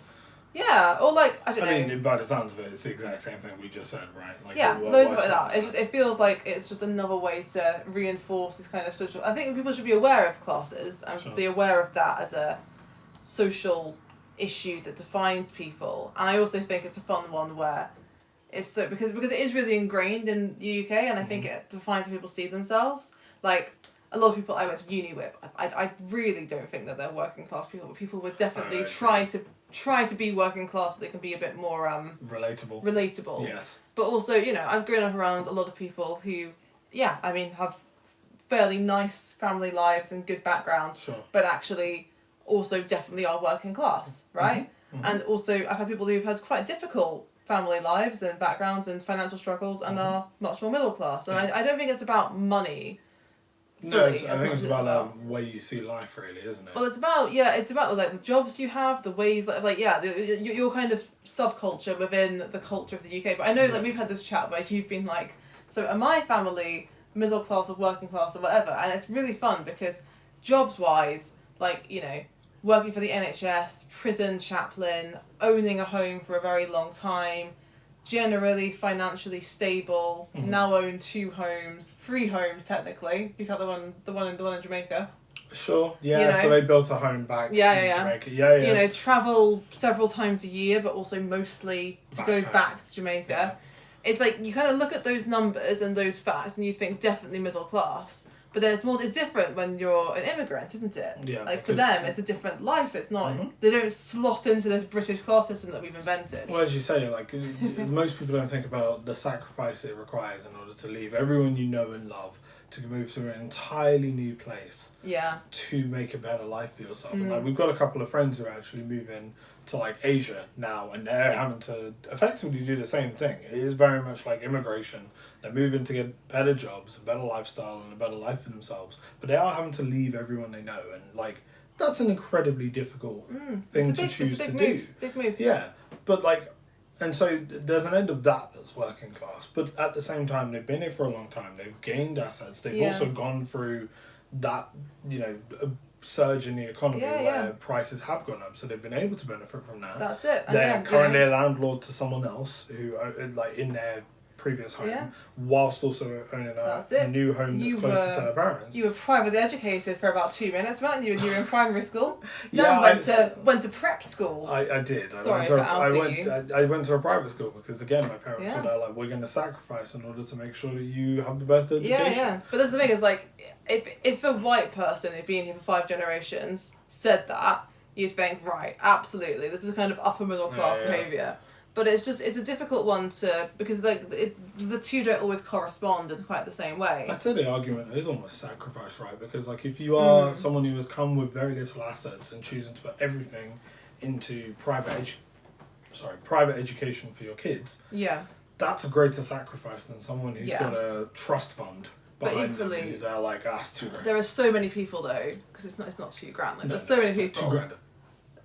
Yeah, or I don't know. I mean, by the sounds of it, it's the exact same thing we just said, right? Loads of that. It feels like it's just another way to reinforce this kind of social... I think people should be aware of classes and be aware of that as a social issue that defines people. And I also think it's a fun one where it's so... Because it is really ingrained in the UK, and I think it defines how people see themselves. A lot of people I went to uni with, I really don't think that they're working class people, but people would definitely try to be working class so they can be a bit more relatable. Yes. But also, I've grown up around a lot of people who, have fairly nice family lives and good backgrounds, but actually also definitely are working class, right? And also I've had people who've had quite difficult family lives and backgrounds and financial struggles and are much more middle class. And I don't think it's about money. No, I think it's about the way you see life, really, isn't it? Well, it's about the jobs you have, the ways your kind of subculture within the culture of the UK. But I know we've had this chat where you've been like, so am I family middle class or working class or whatever? And it's really fun because jobs wise, working for the NHS, prison chaplain, owning a home for a very long time, generally financially stable, now own 2 homes, 3 homes technically, because the one in Jamaica. Sure, yeah, so they built a home back in Jamaica. Yeah. Travel several times a year, but also mostly to go back to Jamaica. Yeah. It's you kind of look at those numbers and those facts and you think definitely middle class. But then it's different when you're an immigrant, isn't it? Yeah. For them, it's a different life. It's not... They don't slot into this British class system that we've invented. Well, as you say, most people don't think about the sacrifice it requires in order to leave everyone you know and love to move to an entirely new place. Yeah. To make a better life for yourself. And we've got a couple of friends who are actually moving to like Asia now, and they're having to effectively do the same thing. It is very much like immigration. They're moving to get better jobs, a better lifestyle, and a better life for themselves. But they are having to leave everyone they know, and like that's an incredibly difficult thing to choose to do. Big move. Yeah, but like, and so there's an end of that that's working class. But at the same time, they've been here for a long time. They've gained assets. They've also gone through that, surge in the economy where prices have gone up. So they've been able to benefit from that. That's it. They're currently a landlord to someone else who, like, in their previous home, whilst also owning a new home that's closer to their parents. You were privately educated for about 2 minutes, weren't you? You were in primary school. Dan went to prep school. I did. I went to a private school because, again, my parents were like, we're going to sacrifice in order to make sure that you have the best education. Yeah. But that's the thing, is like, if a white person who'd been here for 5 generations said that, you'd think, right, absolutely, this is kind of upper middle class behaviour. But it's a difficult one because the two don't always correspond in quite the same way. I'd say the argument is almost sacrifice, right? Because like if you are someone who has come with very little assets and choosing to put everything into private education for your kids, that's a greater sacrifice than someone who's got a trust fund behind them who's like, it's $2,000. There are so many people though, because it's not $2,000. Like, there's so many people. $2,000.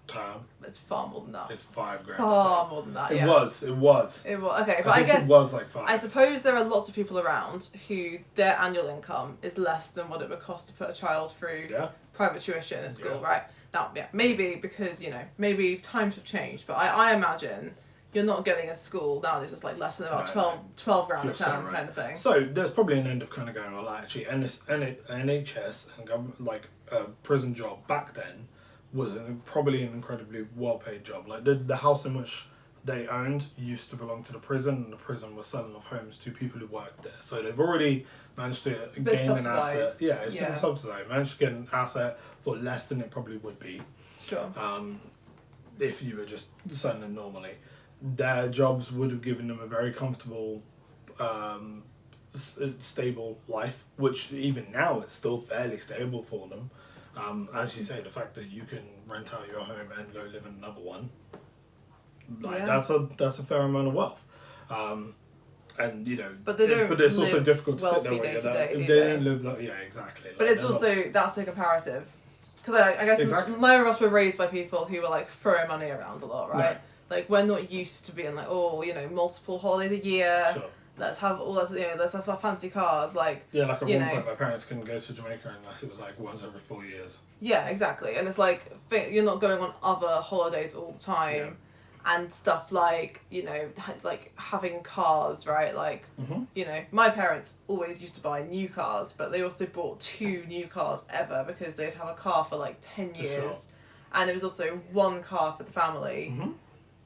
Term. It's far more than that. It's $5,000. Far more than that. It was. Okay, but I guess it was like 5. I suppose there are lots of people around who their annual income is less than what it would cost to put a child through private tuition at school, right? Now, maybe because maybe times have changed, but I imagine you're not getting a school nowadays. It's like less than about 12 grand a term kind of thing. So there's probably an end of kind of going, well, actually, NHS and government, like a prison job back then was probably an incredibly well-paid job. Like the house in which they owned used to belong to the prison, and the prison was selling off homes to people who worked there. So they've already managed to gain an asset. Yeah, it's been subsidised. Managed to get an asset for less than it probably would be. Sure. If you were just selling them normally, their jobs would have given them a very comfortable, stable life. Which even now it's still fairly stable for them. As you say, the fact that you can rent out your home and go live in another one, that's a fair amount of wealth. And but they don't. But it's also difficult to sit there day with to day, they don't live like exactly. But it's also that's a comparative, because I guess none of us were raised by people who were like throwing money around a lot, right? No. Like we're not used to being like, multiple holidays a year. Sure. Let's have let's have fancy cars, like at one point my parents couldn't go to Jamaica unless it was like once every 4 years. Yeah, exactly, and it's like you're not going on other holidays all the time, and stuff like like having cars, right? Like my parents always used to buy new cars, but they also bought 2 new cars ever because they'd have a car for like 10 years, and it was also one car for the family.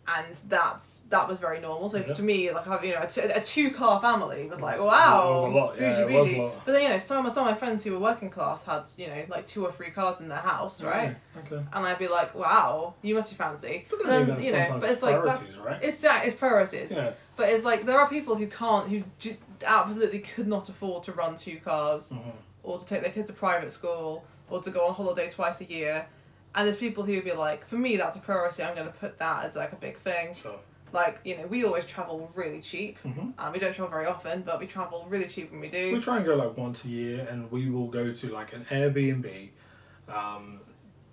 And that was very normal. So to me, like having a 2-car family was like, wow, it was a lot. Bougie. But then some of my friends who were working class had like 2 or 3 cars in their house, right? Okay. And I'd be like, wow, you must be fancy. But then but it's like priorities, right? It's priorities. Yeah. But it's like there are people who absolutely could not afford to run 2 cars, or to take their kids to private school, or to go on holiday twice a year. And there's people who would be like, for me, that's a priority. I'm going to put that as like a big thing. Sure. Like, we always travel really cheap. We don't travel very often, but we travel really cheap when we do. We try and go like once a year, and we will go to like an Airbnb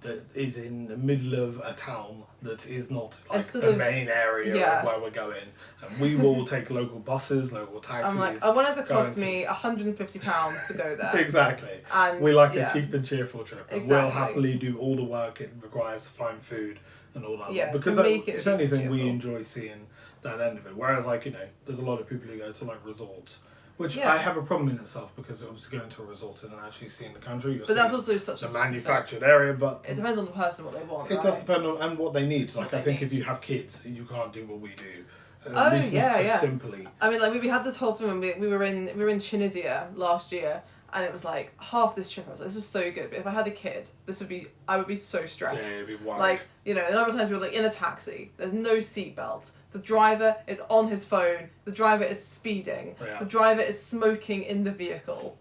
that is in the middle of a town that is not like the main area of where we're going. And we will take local buses, local taxis. I'm like, I want it to cost me £150 to go there. Exactly. And we like a cheap and cheerful trip. And we'll happily do all the work it requires to find food and all that. Yeah, because if anything, we enjoy seeing that end of it. Whereas there's a lot of people who go to like resorts. Which I have a problem in itself, because obviously going to a resort isn't actually seeing the country. But that's also such a manufactured area. But it depends on the person what they want. It does depend on and what they need. Like I think if you have kids, you can't do what we do. At least not so simply. I mean, like we had this whole thing when we were in Tunisia last year, and it was like half this trip. I was like, this is so good. But if I had a kid, I would be so stressed. Yeah, it'd be wild. Like the number of times we were like in a taxi. There's no seatbelt. The driver is on his phone. The driver is speeding. Yeah. The driver is smoking in the vehicle.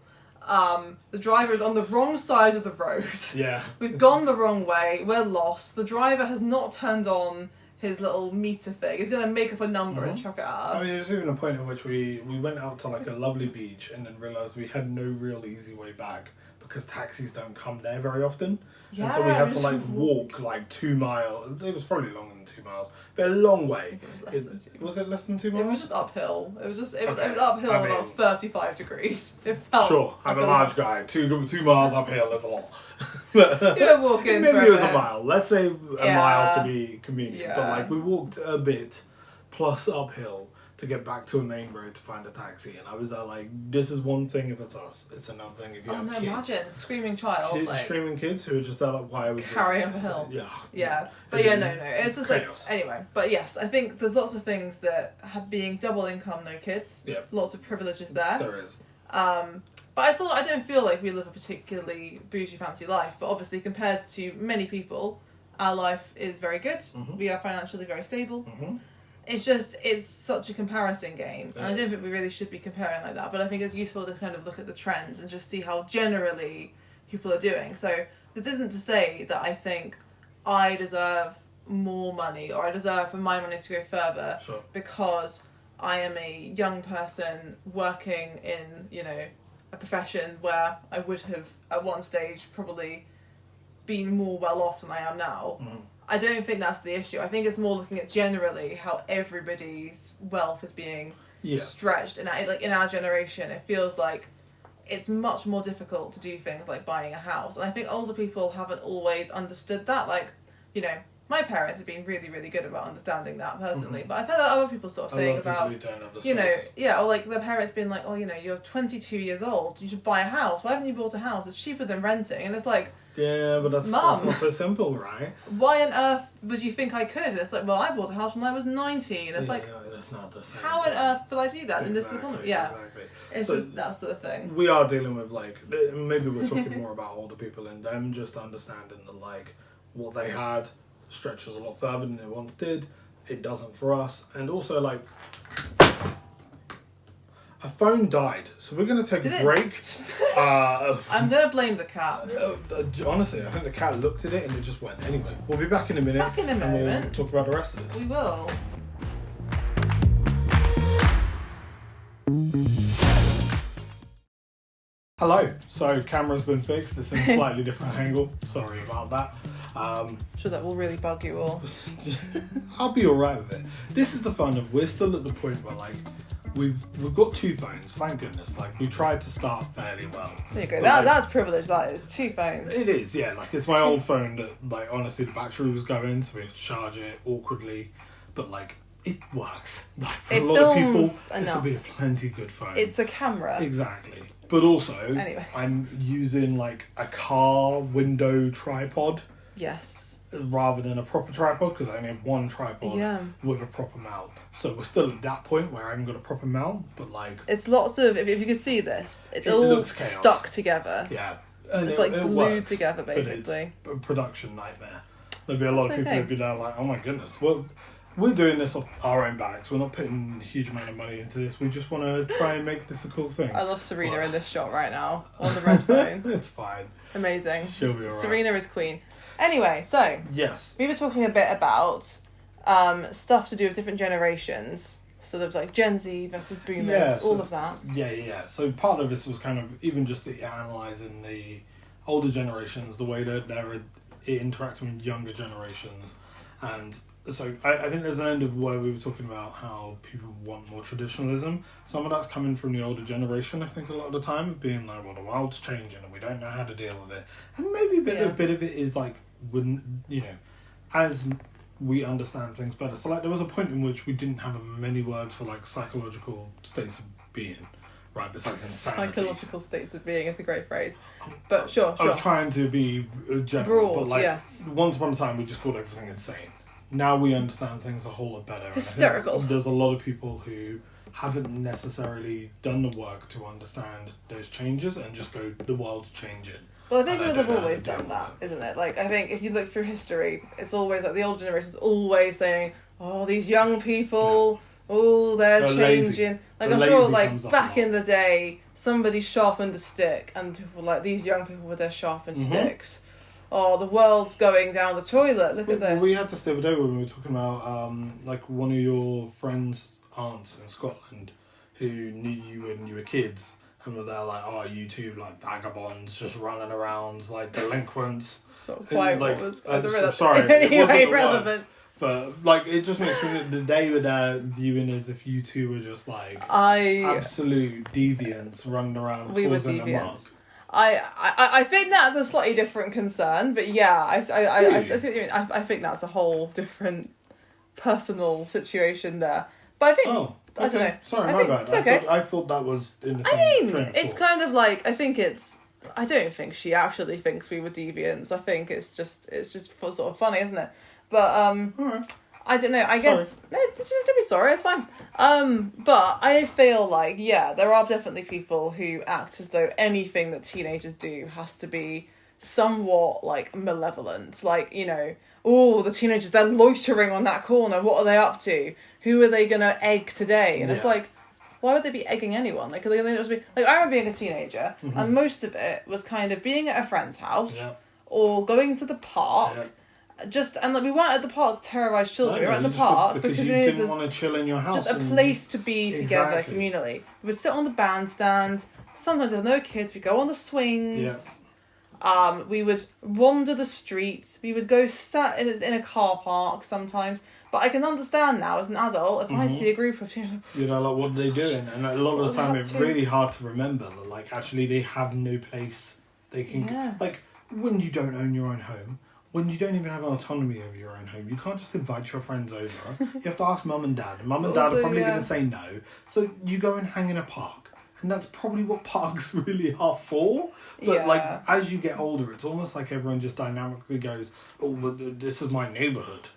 The driver is on the wrong side of the road. Yeah. We've gone the wrong way. We're lost. The driver has not turned on his little meter thing. He's going to make up a number and chuck it at us. I mean, there's even a point at which we went out to like a lovely beach and then realised we had no real easy way back because taxis don't come there very often. Yeah, and so we had to like walk like 2 miles. It was probably longer than 2 miles, but a long way. It was less than 2 miles. Was it less than 2 miles? It was just uphill. It was Okay. uphill I mean, about 35 degrees. It felt sure, I'm a like large guy. 2 miles uphill is a lot. You were walking. Maybe for it was bit. a mile. Let's say a mile to be convenient. Yeah. But like we walked a bit plus uphill to get back to a main road to find a taxi, and I was there like, this is one thing if it's us, it's another thing if you have kids. Imagine screaming child, like Screaming kids who are just there like, why are we carrying doing up a this? hill. Yeah. But no, it's just chaos. like anyway. But yes, I think there's lots of things that have being double income, no kids. Yeah. Lots of privileges there. There is. But I don't feel like we live a particularly bougie, fancy life. But obviously, compared to many people, our life is very good. Mm-hmm. We are financially very stable. Mm-hmm. It's such a comparison game. And I don't is. think we really should be comparing like that. But I think it's useful to kind of look at the trends and just see how generally people are doing. So this isn't to say that I think I deserve more money or I deserve for my money to go further Sure. because I am a young person working in, a profession where I would have at one stage probably been more well off than I am now. Mm-hmm. I don't think that's the issue. I think it's more looking at generally how everybody's wealth is being stretched. And like in our generation, it feels like it's much more difficult to do things like buying a house. And I think older people haven't always understood that. Like, my parents have been really, really good about understanding that personally. Mm-hmm. But I've heard other people sort of saying about, or like their parents being like, oh, you're 22 years old, you should buy a house. Why haven't you bought a house? It's cheaper than renting. And it's like, yeah, but that's not so simple, right? why on earth would you think I could? And it's like, well, I bought a house when I was 19. And it's like, that's not the same. how on earth will I do that in this Exactly, economy? Yeah, exactly. it's So just that sort of thing. we are dealing with like, maybe we're talking more about older people and them just understanding that like what they had stretches a lot further than it once did. It doesn't for us. And also like a phone died, so we're going to take a break. I'm going to blame the cat. Honestly, I think the cat looked at it and it just went. Anyway, we'll be back in a minute. And we'll talk about the rest of this. We will. Hello. So camera's been fixed. It's in a slightly different angle. Sorry about that. Sure, that will really bug you all. I'll be alright with it. This is the fun of we're still at the point where like we've got 2 phones, thank goodness. Like we tried to start fairly well. There you go. But, That's privilege, that is. 2 phones. It is, yeah. Like it's my old phone that like honestly the battery was going, so we have to charge it awkwardly. But like it works. Like for a lot of people this will be a plenty good phone. It's a camera. Exactly. But also anyway. I'm using like a car window tripod. Yes. Rather than a proper tripod, because I only have one tripod with a proper mount. So we're still at that point where I haven't got a proper mount, but like... It's lots of... If you can see this, it's all stuck together. Yeah. And it's like glued together, basically. But it's a production nightmare. There'll be a lot of people who'll be there like, oh my goodness, well, we're doing this off our own backs. We're not putting a huge amount of money into this. We just want to try and make this a cool thing. I love Serena in this shot right now, on the red phone. It's fine. Amazing. She'll be alright. Serena is queen. Anyway, so yes, we were talking a bit about stuff to do with different generations, sort of like Gen Z versus Boomers, all of that. Yeah. So part of this was kind of even just analysing the older generations, the way that they're interacting with younger generations, and so I think there's an end of where we were talking about how people want more traditionalism. Some of that's coming from the older generation, I think, a lot of the time, being like, well, the world's changing and we don't know how to deal with it. And maybe a bit of it is like, when, as we understand things better. So like there was a point in which we didn't have many words for like psychological states of being, right, besides insanity. Psychological states of being is a great phrase. But sure. I was trying to be general, broad, but like yes. Once upon a time we just called everything insane. Now we understand things a whole lot better. Hysterical. There's a lot of people who haven't necessarily done the work to understand those changes and just go, the world's changing. Well, I think people have always done that, isn't it? Like, I think if you look through history, it's always like the old generation is always saying, oh, these young people, oh, they're They're changing. lazy. Like, The I'm sure, lazy like, comes up a back lot. in the day, somebody sharpened a stick, and people were like, these young people with their sharpened sticks. Oh, the world's going down the toilet. Look at this. Well, we had this the other day when we were talking about like one of your friends' aunts in Scotland who knew you when you were kids, and were there like, oh, you two like vagabonds just running around like delinquents. It's not quite like, what was sorry, it anyway, wasn't the relevant. words, but like it just makes me the day were there viewing as if you two were just like absolute deviants running around causing a muck. I think that's a slightly different concern, but yeah, I see what you mean. I think that's a whole different personal situation there. But I think I don't know. Sorry, my bad. It's okay. I thought that was in the same train of it's thought. kind of like I don't think she actually thinks we were deviants. I think it's just sort of funny, isn't it? But Alright. I don't know. I guess no, don't be sorry. It's fine. But I feel like there are definitely people who act as though anything that teenagers do has to be somewhat like malevolent. Like, you know, oh, the teenagers, they're loitering on that corner. What are they up to? Who are they gonna egg today? And it's like, why would they be egging anyone? Like, are they gonna just be like? I remember being a teenager, and most of it was kind of being at a friend's house or going to the park. And like we weren't at the park to terrorise children. We were at the park because you we needed didn't want to chill in your house. Just a place to be together communally. We would sit on the bandstand. Sometimes if there were no kids, we'd go on the swings. We would wander the streets. We would go sat in a car park sometimes. But I can understand now as an adult, if I see a group of teenagers, you know, like, what are they doing? And a lot of the time it's really hard to remember that, like, actually they have no place they can... Like, when you don't own your own home, when you don't even have autonomy over your own home, you can't just invite your friends over. You have to ask mum and dad. And mum and dad are probably going to say no. So you go and hang in a park. And that's probably what parks really are for. But, like, as you get older, it's almost like everyone just dynamically goes, oh, well, this is my neighbourhood.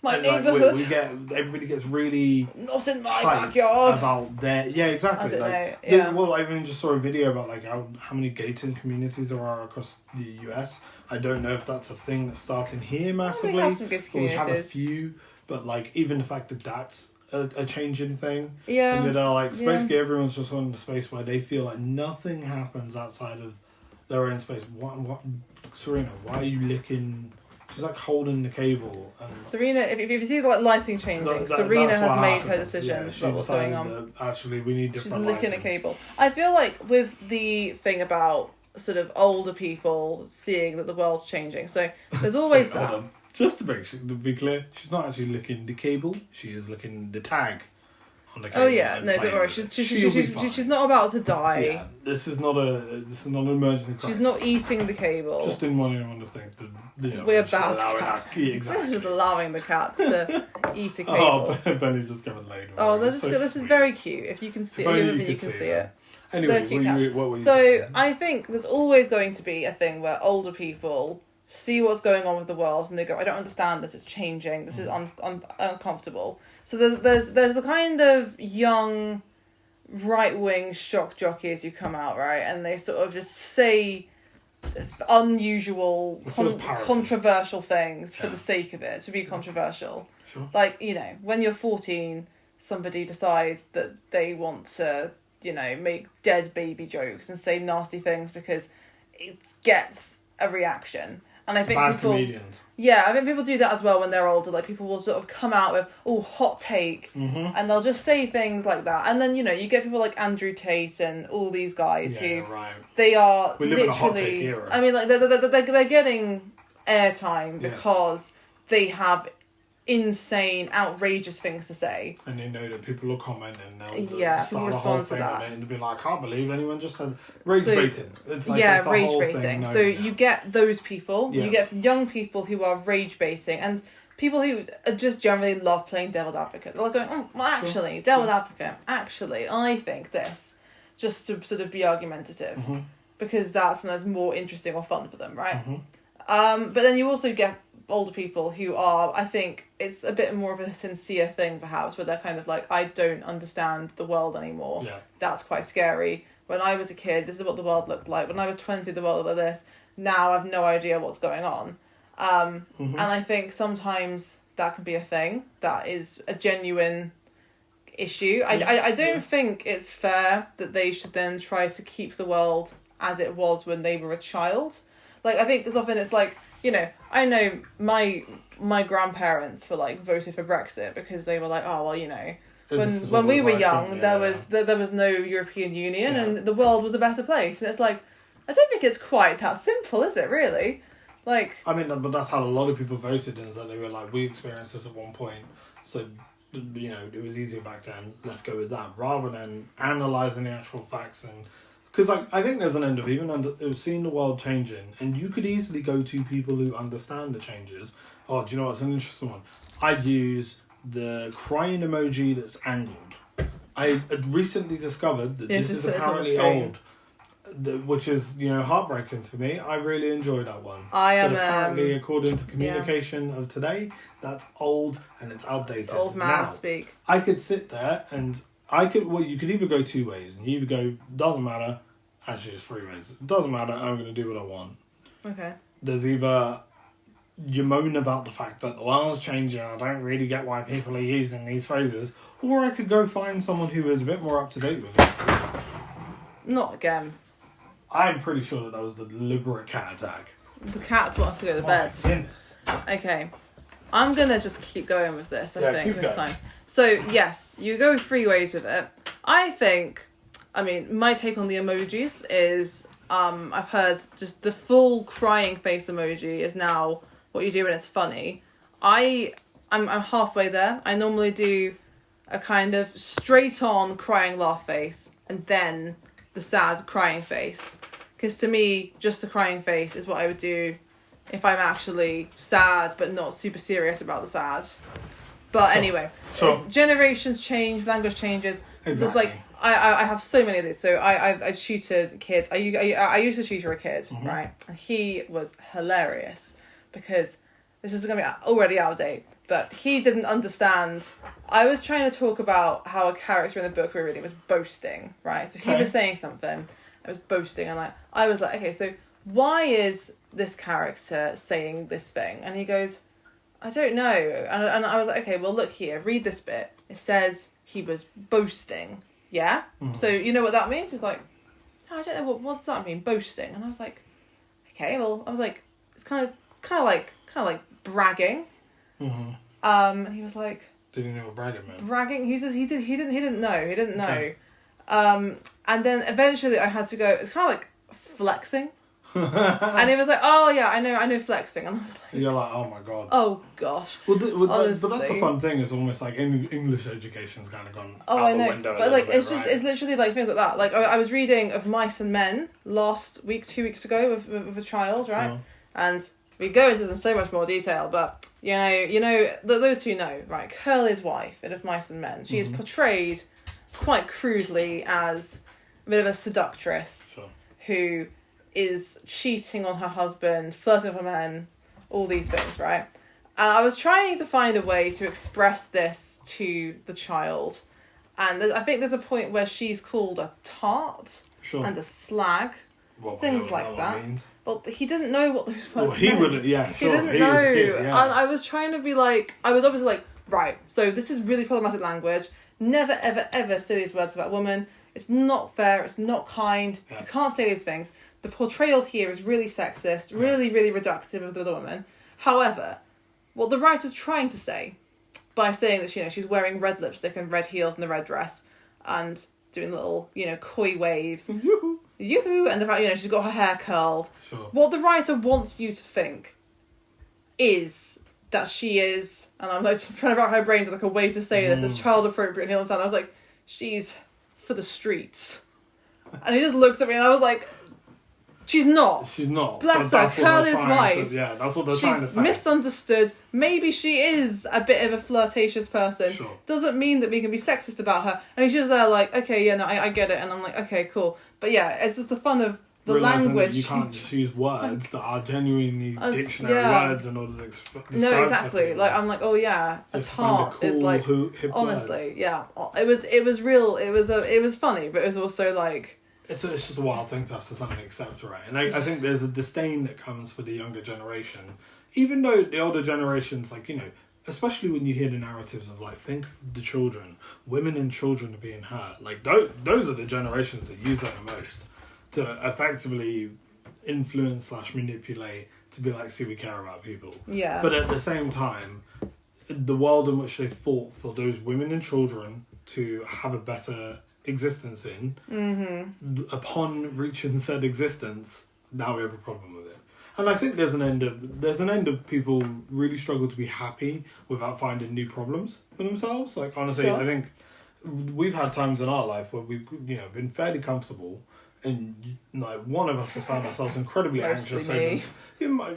My and neighbourhood. Like, everybody gets really not in my tight backyard about their exactly. I don't like know. well, I even just saw a video about like how many gated communities there are across the US. I don't know if that's a thing that's starting here massively. We have some gated We have a communities. few, but like even the fact that that's a changing thing. Yeah. And like basically everyone's just on the space where they feel like nothing happens outside of their own space. What Serena, why are you licking? She's like holding the cable. And Serena, if you see the like lighting changing, Serena has made her decisions about what's going on. Actually, we need different lighting. She's licking a cable. I feel like with the thing about sort of older people seeing that the world's changing, so there's always that. Hold on. Just to be clear, she's not actually licking the cable. She is licking the tag on the cable. Oh yeah, no, don't worry. She's not about to die. Yeah, this is not an emergency crisis. She's not eating the cable. Just didn't want anyone to think that we're about to exactly. Just allowing the cats to eat a cable. Oh, Benny's just getting laid. Oh, this is very cute. If you can see it, you can see it. Anyway, what were you so saying? I think there's always going to be a thing where older people see what's going on with the world and they go, I don't understand this, it's changing, this is uncomfortable. So there's the kind of young right-wing shock jockeys who come out, right, and they sort of just say unusual, controversial things for the sake of it, to be controversial. Sure. Like, you know, when you're 14, somebody decides that they want to, you know, make dead baby jokes and say nasty things because it gets a reaction. And I think comedians. Yeah, I think people do that as well when they're older. Like, people will sort of come out with, hot take. And they'll just say things like that. And then, you know, you get people like Andrew Tate and all these guys they are we live in a hot take era. I mean, like, they're getting airtime because they have insane, outrageous things to say. And they know that people will comment and they'll people start a whole respond to thing that. on it and be like, I can't believe anyone just said rage baiting. It's like, yeah, it's a rage whole baiting. thing So you get those people, you get young people who are rage baiting, and people who just generally love playing devil's advocate. They're like going, devil's advocate, actually, I think this, just to sort of be argumentative, because that's more interesting or fun for them, right? But then you also get older people who are, I think it's a bit more of a sincere thing perhaps, where they're kind of like, I don't understand the world anymore. That's quite scary. When I was a kid, this is what the world looked like. When I was 20, the world looked like this. Now I've no idea what's going on. And I think sometimes that can be a thing that is a genuine issue. I don't think it's fair that they should then try to keep the world as it was when they were a child. Like, I think because often it's like, you know, I know my grandparents were like voted for Brexit because they were like, oh well, you know, when we were young, there was no European Union and the world was a better place, and it's like, I don't think it's quite that simple, is it really? Like, I mean, but that's how a lot of people voted, is that they were like, we experienced this at one point, so, you know, it was easier back then, let's go with that, rather than analysing the actual facts. And because like, I think there's an end of seeing the world changing, and you could easily go to people who understand the changes. Oh, do you know what's an interesting one? I use the crying emoji that's angled. I had recently discovered that this is apparently old, which is, you know, heartbreaking for me. I really enjoy that one. I am. But apparently, according to communication of today, that's old and it's outdated. It's old man speak. I could sit there and you could either go two ways, and you would go, doesn't matter. Actually, it's three ways. It doesn't matter. I'm going to do what I want. Okay. There's either you moan about the fact that the world's changing, I don't really get why people are using these phrases, or I could go find someone who is a bit more up to date with it. Not again. I'm pretty sure that was the deliberate cat attack. The cat wants to go to bed. Goodness. Okay. I'm going to just keep going with this, I think, this going. time. So, yes, you go three ways with it. I think, I mean, my take on the emojis is, I've heard just the full crying face emoji is now what you do when it's funny. I'm halfway there. I normally do a kind of straight on crying laugh face and then the sad crying face. Because to me, just the crying face is what I would do if I'm actually sad but not super serious about the sad. But anyway, generations change, language changes. Exactly. Just like, I have so many of these. So I tutored kids. I used to tutor a kid, right? And he was hilarious because this is going to be already out of date. But he didn't understand. I was trying to talk about how a character in the book we were reading was boasting, right? So he was saying something. I was boasting, and I was like, okay, so why is this character saying this thing? And he goes, I don't know. And I was like, okay, well, look here, read this bit. It says he was boasting, yeah? Mm-hmm. So you know what that means? He's like, no, I don't know, what does that mean, boasting? And I was like, okay, well, I was like, it's kind of like bragging. Mm-hmm. And he was like, did he know what bragging meant? Bragging. He says he didn't know. Okay. And then eventually I had to go, it's kind of like flexing. And he was like, oh yeah, I know flexing. And I was like, you're like, oh my god. Oh gosh. But that's a fun thing. It's almost like English education's kind of gone out the window. But like, it's literally like things like that. Like I was reading Of Mice and Men last week, 2 weeks ago with a child, right? Sure. And we go into this in so much more detail, but you know those who know, right? Curly's wife in Of Mice and Men, she is portrayed quite crudely as a bit of a seductress who is cheating on her husband, flirting with men, all these things, right? And I was trying to find a way to express this to the child, and I think there's a point where she's called a tart and a slag. Well, things like that. Well, he didn't know what those words meant. He would, yeah, sure. He didn't know. And I was trying to be like, I was obviously like, right, so this is really problematic language. Never, ever, ever say these words about women. It's not fair. It's not kind. Yeah. You can't say these things. The portrayal here is really sexist, really, really reductive of the other woman. However, what the writer's trying to say by saying that, you know, she's wearing red lipstick and red heels and the red dress and doing little, you know, coy waves. Yoo-hoo! And the fact, you know, she's got her hair curled. Sure. What the writer wants you to think is that she is, and I'm like trying to wrap my brains like a way to say this as child appropriate and I was like, she's for the streets. And he just looks at me and I was like, she's not. She's not. Bless her, Curly's wife. That's what they're trying to say. She's misunderstood. Maybe she is a bit of a flirtatious person. Sure. Doesn't mean that we can be sexist about her. And he's just there like, okay, yeah, no, I get it. And I'm like, okay, cool. But yeah, it's just the fun of the language. That you can't use words that are genuinely dictionary words in order to describe. No, exactly. Like I'm like, oh yeah, a tart is like honestly, words. Yeah. It was real. It was funny, but it was also like. It's just a wild thing to have to suddenly accept, right? And I think there's a disdain that comes for the younger generation, even though the older generation's like, you know, especially when you hear the narratives of like, think of the children, women and children are being hurt. Like those are the generations that use that the most to effectively influence / manipulate, to be like, see, we care about people. Yeah. But at the same time, the world in which they fought for those women and children to have a better existence in, upon reaching said existence, now we have a problem with it. And I think there's an end of people really struggle to be happy without finding new problems for themselves. Like, honestly, Sure. I think we've had times in our life where we've, been fairly comfortable, and like one of us has found ourselves incredibly anxious. Me.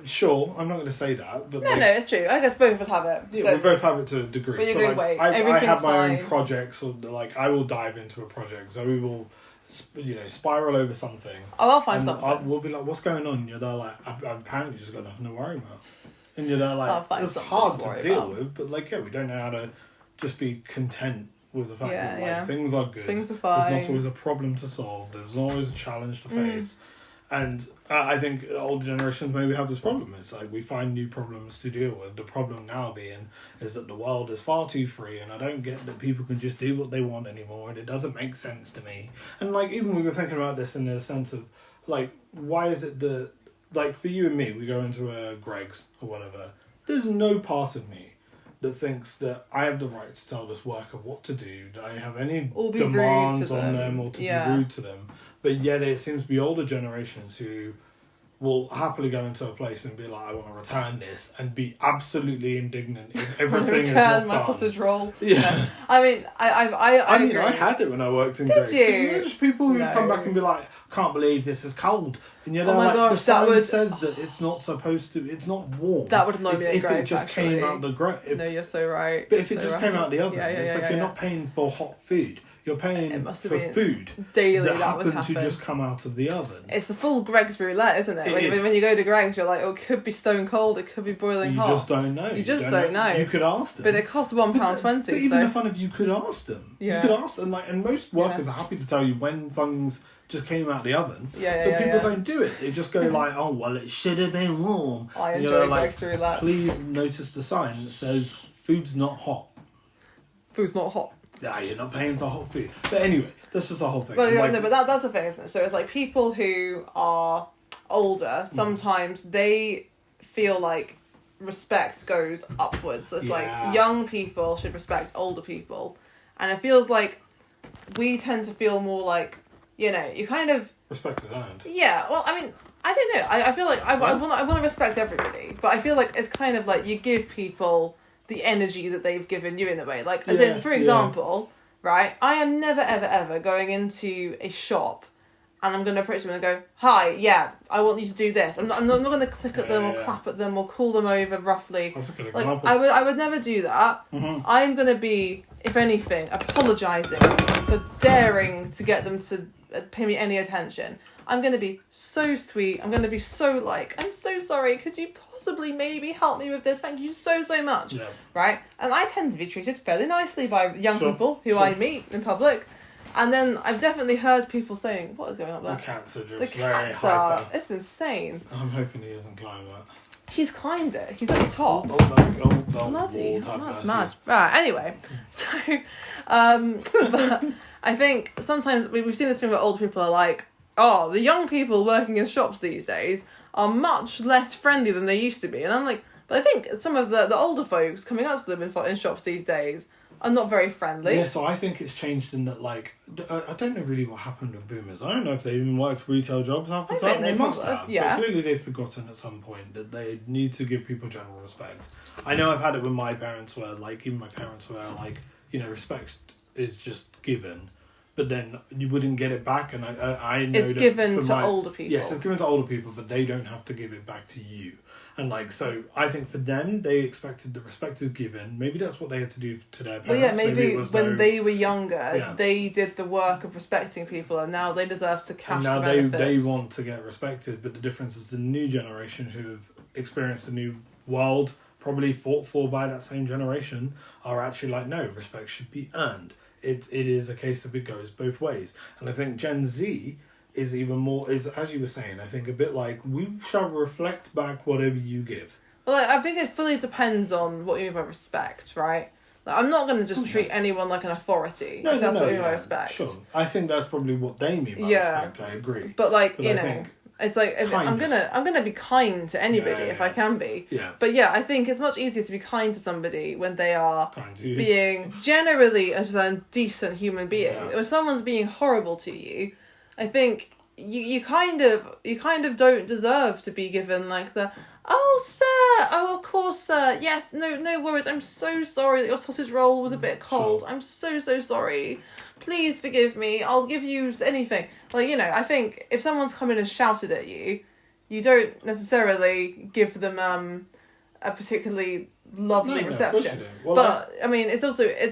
Sure, I'm not going to say that, but No, it's true. I guess both of us have it. yeah, we both have it to a degree. But you're going, wait, I everything's have my own fine. projects, or like I will dive into a project. Zoe will, spiral over something. Oh, I'll find and something. We'll be like, "What's going on?" And you're there like, "I've apparently just got nothing to worry about." And you're there I'll like, find "It's something hard to to worry deal about. with," but like, yeah, we don't know how to just be content with the fact that like things are good. Things are fine. There's not always a problem to solve. There's not always a challenge to face. And I think older generations maybe have this problem. It's like we find new problems to deal with. The problem now being is that the world is far too free, and I don't get that people can just do what they want anymore, and it doesn't make sense to me. And like, even we were thinking about this in the sense of like, why is it that, like, for you and me, we go into a Greg's or whatever, there's no part of me that thinks that I have the right to tell this worker what to do, that I have any Or be rude demands to on them. them or to be rude to them. But yet it seems to be older generations who will happily go into a place and be like, I want to return this, and be absolutely indignant if everything is not Return my done. sausage roll. Yeah. No. I mean, I mean, agree. I had it when I worked in Did Grace. you? Just people who No. come back and be like, can't believe this is cold. And you're Oh there my like, gosh, the sign that would- says that it's not supposed to, it's not warm. That would annoy me at if it Greggs, just actually. came out the No, you're so right. But if You're it so just right. came out the oven, it's like you're yeah. not paying for hot food. You're paying It must have for been food daily that that would happened to happen. just come out of the oven. It's the full Greg's roulette, isn't it? It Like, is. when you go to Greg's, you're like, oh, it could be stone cold, it could be boiling You hot. just don't know. You just don't know. You could ask them. But it costs £1.20. But even the So fun of you could ask them. Yeah. You could ask them, and most workers are happy to tell you when things just came out the oven. But people don't do it. They just go like, oh, well, it should have been warm. I And enjoy you're like, Greg's roulette. please notice the sign that says food's not hot. Food's not hot. Yeah, you're not paying for hot food. But anyway, this is the whole thing. Well, I'm like, no, but that's the thing, isn't it? So it's like people who are older, sometimes they feel like respect goes upwards. So it's like young people should respect older people. And it feels like we tend to feel more like, you kind of... respect is earned. Yeah, well, I mean, I don't know. I feel like I want to respect everybody. But I feel like it's kind of like you give people the energy that they've given you in a way. Like, as in, for example, right, I am never, ever, ever going into a shop and I'm going to approach them and go, hi, yeah, I want you to do this. I'm not going to click at them or clap at them or call them over roughly. That's a good Like, example. I would never do that. Mm-hmm. I'm going to be, if anything, apologising for daring to get them to pay me any attention. I'm going to be so sweet. I'm going to be so like, I'm so sorry. Could you possibly maybe help me with this? Thank you so, so much. Yeah. Right? And I tend to be treated fairly nicely by young people who I meet in public. And then I've definitely heard people saying, what is going on there? The cats are just The very cats are... hyper. It's insane. I'm hoping he doesn't climb that. He's climbed it. He's at the top. Bloody. That's mad. Right, anyway. So, but I think sometimes we've seen this thing where older people are like, oh, the young people working in shops these days are much less friendly than they used to be. And I'm like, but I think some of the older folks coming up to them in shops these days are not very friendly. Yeah, so I think it's changed in that, like, I don't know really what happened with boomers. I don't know if they even worked retail jobs half the time. They must have. Yeah. But clearly they've forgotten at some point that they need to give people general respect. I know I've had it with my parents where, like, even my parents were like, respect is just given. But then you wouldn't get it back, and I know it's that given to older people. Yes, it's given to older people, but they don't have to give it back to you. And like, so I think for them, they expected the respect is given. Maybe that's what they had to do to their parents. Well, yeah, maybe it was when they were younger, they did the work of respecting people, and now they deserve to cash the benefits. And now they want to get respected, but the difference is the new generation who have experienced a new world, probably fought for by that same generation, are actually like, no, respect should be earned. It is a case of it goes both ways. And I think Gen Z is even more, is, as you were saying, I think a bit like, we shall reflect back whatever you give. Well, like, I think it fully depends on what you mean by respect, right? Like, I'm not going to just treat anyone like an authority. No, if that's what you mean by yeah, respect. sure. I think that's probably what they mean by respect. I agree. But like, But you I know, think it's like I'm gonna be kind to anybody if I can be. Yeah. But yeah, I think it's much easier to be kind to somebody when they are Kind to you. being generally a decent human being. Yeah. When someone's being horrible to you, I think you kind of don't deserve to be given like the "Oh, sir! Oh, of course, sir. Yes, no worries. I'm so sorry that your sausage roll was a bit cold. Sure. I'm so sorry. Please forgive me. I'll give you anything." Like, you know, I think if someone's come in and shouted at you, you don't necessarily give them a particularly lovely reception. Well, but I mean, it's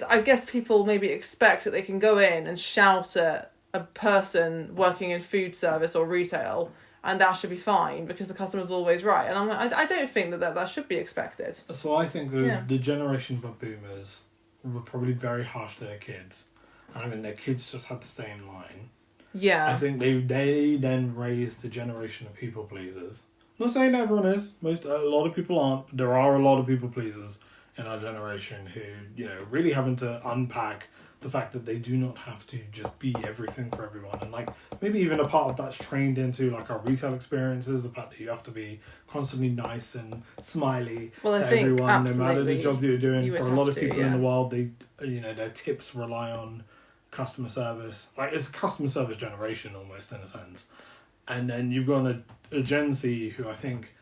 I guess people maybe expect that they can go in and shout at a person working in food service or retail, and that should be fine because the customer's always right. And I don't think that should be expected. So I think the generation of boomers were probably very harsh to their kids. And I mean, their kids just had to stay in line. Yeah. I think they then raised the generation of people pleasers. I'm not saying everyone is. A lot of people aren't. But there are a lot of people pleasers in our generation who, you know, really having to unpack the fact that they do not have to just be everything for everyone. And like maybe even a part of that's trained into like our retail experiences, the fact that you have to be constantly nice and smiley to everyone, no matter the job that you're doing. For a lot of people in the world, their tips rely on customer service. Like, it's a customer service generation almost in a sense. And then you've got a Gen Z who I think,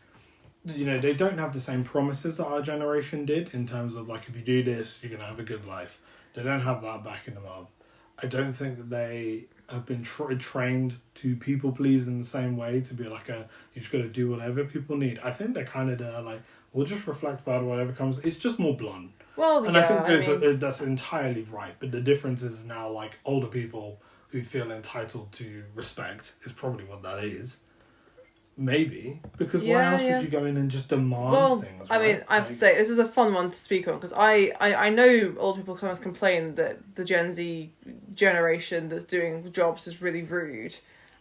you know, they don't have the same promises that our generation did in terms of like, if you do this, you're going to have a good life. They don't have that backing them up. I don't think that they have been trained to people please in the same way, to be like you just got to do whatever people need. I think they're kind of there like, we'll just reflect about whatever comes. It's just more blunt. Well, and I think that's entirely right. But the difference is now like older people who feel entitled to respect is probably what that is. Maybe. Because why else would you go in and just demand things, right? I mean, I have to say, this is a fun one to speak on, because I know old people sometimes complain that the Gen Z generation that's doing jobs is really rude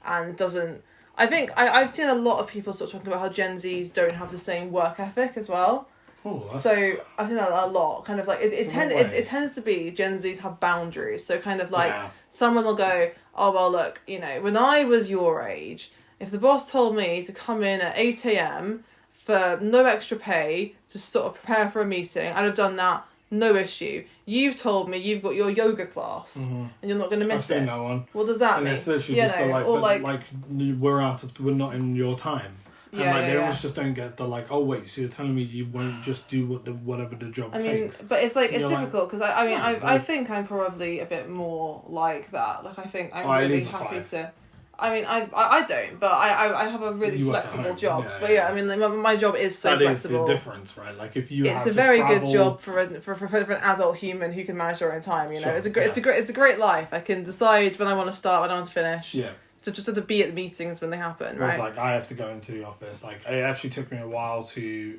and doesn't... I think I've seen a lot of people sort of talking about how Gen Zs don't have the same work ethic as well. Oh, so I think that a lot, kind of like, it tends to be Gen Zs have boundaries. So kind of like, someone will go, oh, well, look, you know, when I was your age... If the boss told me to come in at 8 a.m. for no extra pay to sort of prepare for a meeting, I'd have done that, no issue. You've told me you've got your yoga class and you're not going to miss it. I've seen that one. What does that mean? And it's literally just we're not in your time. And they almost just don't get the like, oh wait, so you're telling me you won't just do whatever the job takes. But it's like, it's difficult because I think I'm probably a bit more like that. Like I think I'm really happy to... I mean, I don't, but I have a really flexible job. I mean, my job is so flexible. That is the difference, right? Like if you it's a very good job for an adult human who can manage their own time. You know, it's a great life. I can decide when I want to start, when I want to finish. Yeah. Just to be at the meetings when they happen, right? It's like I have to go into the office. Like it actually took me a while to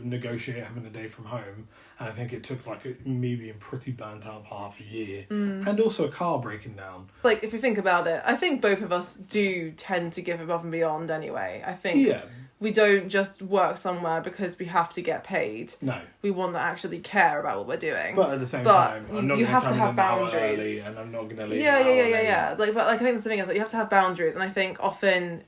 negotiate having a day from home, and I think it took like me being pretty burnt out for half a year, and also a car breaking down. Like if you think about it, I think both of us do tend to give above and beyond anyway. I think we don't just work somewhere because we have to get paid. No, we want to actually care about what we're doing. But at the same time, I'm not going to come in an hour early, and I'm not going to leave. Yeah. Like, but like I think the thing is, like, you have to have boundaries, and I think often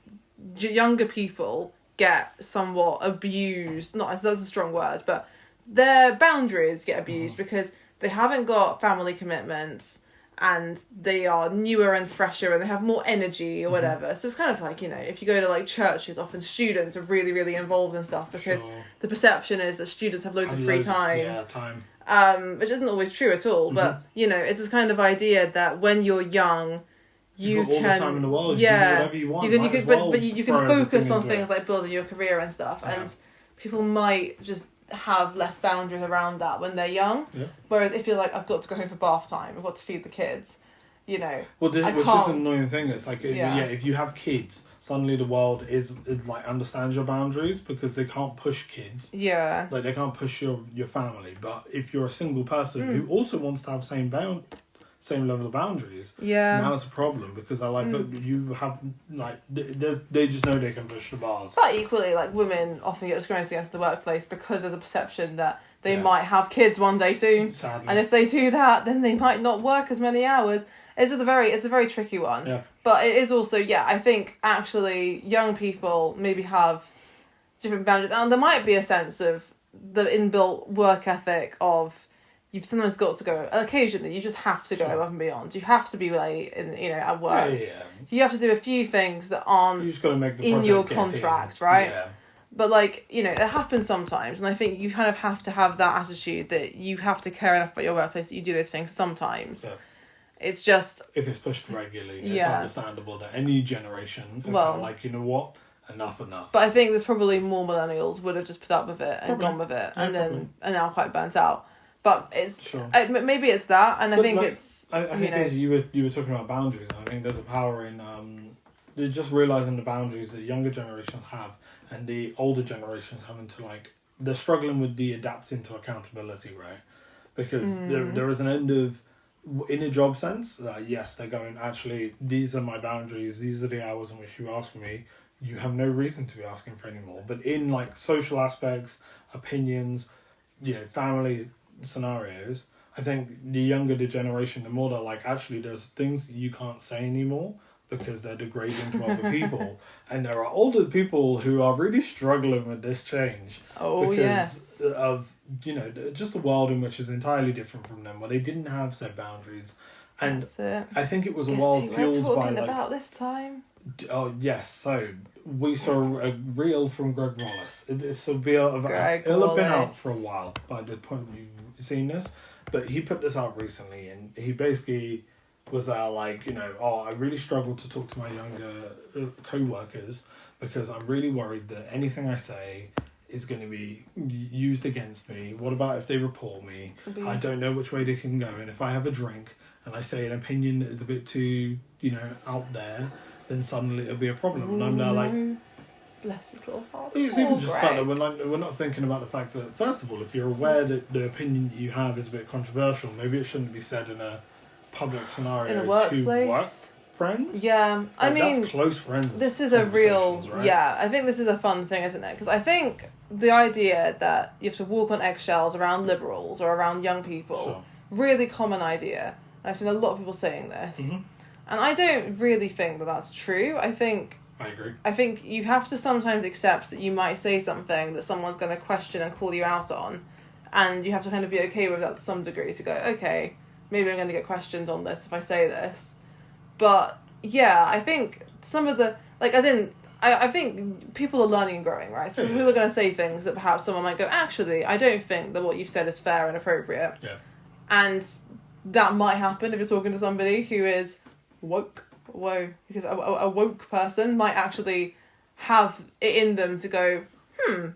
younger people get somewhat abused. Not that's a strong word, but their boundaries get abused because they haven't got family commitments. And they are newer and fresher and they have more energy or whatever. So it's kind of like, you know, if you go to like churches, often students are really, really involved in stuff because the perception is that students have loads of free time. Yeah, time. Which isn't always true at all. But, you know, it's this kind of idea that when you're young, you've got all the time in the world. You can do whatever you want. But you can focus on things like building your career and stuff. Yeah. And people might just have less boundaries around that when they're young. Yeah. Whereas if you're like, I've got to go home for bath time, I've got to feed the kids, you know. Well, which is an annoying thing. It's like, if you have kids, suddenly the world is like understands your boundaries because they can't push kids. Yeah. Like they can't push your family. But if you're a single person who also wants to have same level of boundaries. Yeah. Now it's a problem because they're like, but you have, like, they just know they can push the bars. But equally, like, women often get discriminated against in the workplace because there's a perception that they might have kids one day soon. Sadly. And if they do that, then they might not work as many hours. It's just it's a very tricky one. Yeah. But it is also, I think actually young people maybe have different boundaries. And there might be a sense of the inbuilt work ethic of you've sometimes got to go, occasionally you just have to go above and beyond. You have to be late at work. Yeah. You have to do a few things that aren't You just got to make the in your contract, right? Yeah. But, like, it happens sometimes, and I think you kind of have to have that attitude that you have to care enough about your workplace that you do those things sometimes. Yeah. It's just... If it's pushed regularly, it's understandable that any generation is kind of like, you know what, enough. But I think there's probably more millennials would have just put up with it and gone with it, and then are now quite burnt out. But it's... maybe it's that, and I think it's... I think you were talking about boundaries, and I think there's a power in just realising the boundaries that younger generations have, and the older generations having to, like, they're struggling with the adapting to accountability, right? Because there is an end of, in a job sense, yes, they're going, actually, these are my boundaries, these are the hours in which you ask for me, you have no reason to be asking for any more. But in, like, social aspects, opinions, family scenarios, I think the younger the generation, the more they're like, actually, there's things you can't say anymore because they're degrading to other people. And there are older people who are really struggling with this change. Oh, because of, just a world in which is entirely different from them, where they didn't have set boundaries. And I think it was a world fueled by, like... about this time? Oh, yes. So, we saw a reel from Greg Wallace. It'll have been out for a while by the point you've seen this. But he put this out recently, and he basically was like, I really struggle to talk to my younger co-workers because I'm really worried that anything I say is going to be used against me. What about if they report me? I don't know which way they can go. And if I have a drink and I say an opinion that is a bit too, out there, then suddenly it'll be a problem. And I'm now like... Bless his little heart. It's even just the fact that we're not thinking about the fact that, first of all, if you're aware that the opinion that you have is a bit controversial, maybe it shouldn't be said in a public scenario in a workplace. To work friends. Yeah, I mean... That's close friends. This is a real... Right? Yeah, I think this is a fun thing, isn't it? Because I think the idea that you have to walk on eggshells around liberals or around young people, really common idea. And I've seen a lot of people saying this. Mm-hmm. And I don't really think that that's true. I agree. I think you have to sometimes accept that you might say something that someone's going to question and call you out on, and you have to kind of be okay with that to some degree, to go, okay, maybe I'm going to get questioned on this if I say this. But, yeah, I think some of the... Like, as in, I think people are learning and growing, right? So people are going to say things that perhaps someone might go, actually, I don't think that what you've said is fair and appropriate. Yeah. And that might happen if you're talking to somebody who is woke. Whoa, because a woke person might actually have it in them to go, I've been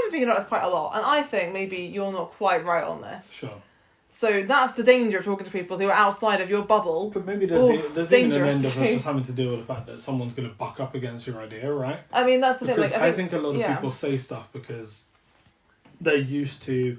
thinking about this quite a lot, and I think maybe you're not quite right on this. Sure. So that's the danger of talking to people who are outside of your bubble. But maybe there's even an end of just having to deal with the fact that someone's going to buck up against your idea, right? I mean, that's the thing. Like, I think a lot of people say stuff because they're used to...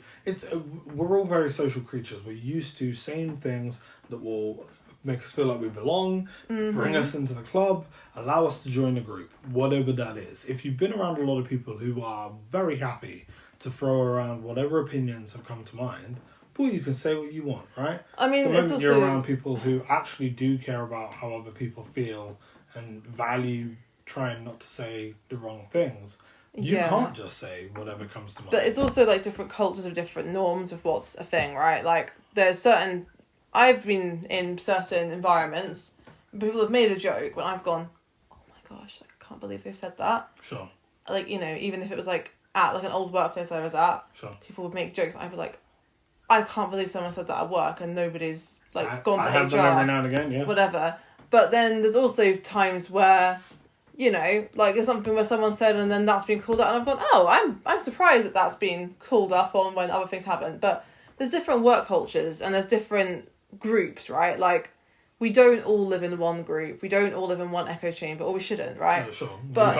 We're all very social creatures. We're used to saying things that will... make us feel like we belong, bring us into the club, allow us to join a group, whatever that is. If you've been around a lot of people who are very happy to throw around whatever opinions have come to mind, well, you can say what you want, right? I mean, the moment you're around people who actually do care about how other people feel and value trying not to say the wrong things, you can't just say whatever comes to mind. But it's also like different cultures of different norms of what's a thing, right? Like, there's certain... I've been in certain environments, people have made a joke when I've gone, oh my gosh, like, I can't believe they've said that. Sure. Like, even if it was like at like an old workplace I was at, people would make jokes and I'd be like, I can't believe someone said that at work and nobody's like gone to HR. I have them every now and again, yeah. Whatever. But then there's also times where, like there's something where someone said and then that's been called out and I've gone, oh, I'm surprised that that's been called up on when other things happen. But there's different work cultures and there's different groups, right? Like, we don't all live in one group, we don't all live in one echo chamber, or we shouldn't, right? Yeah, sure. But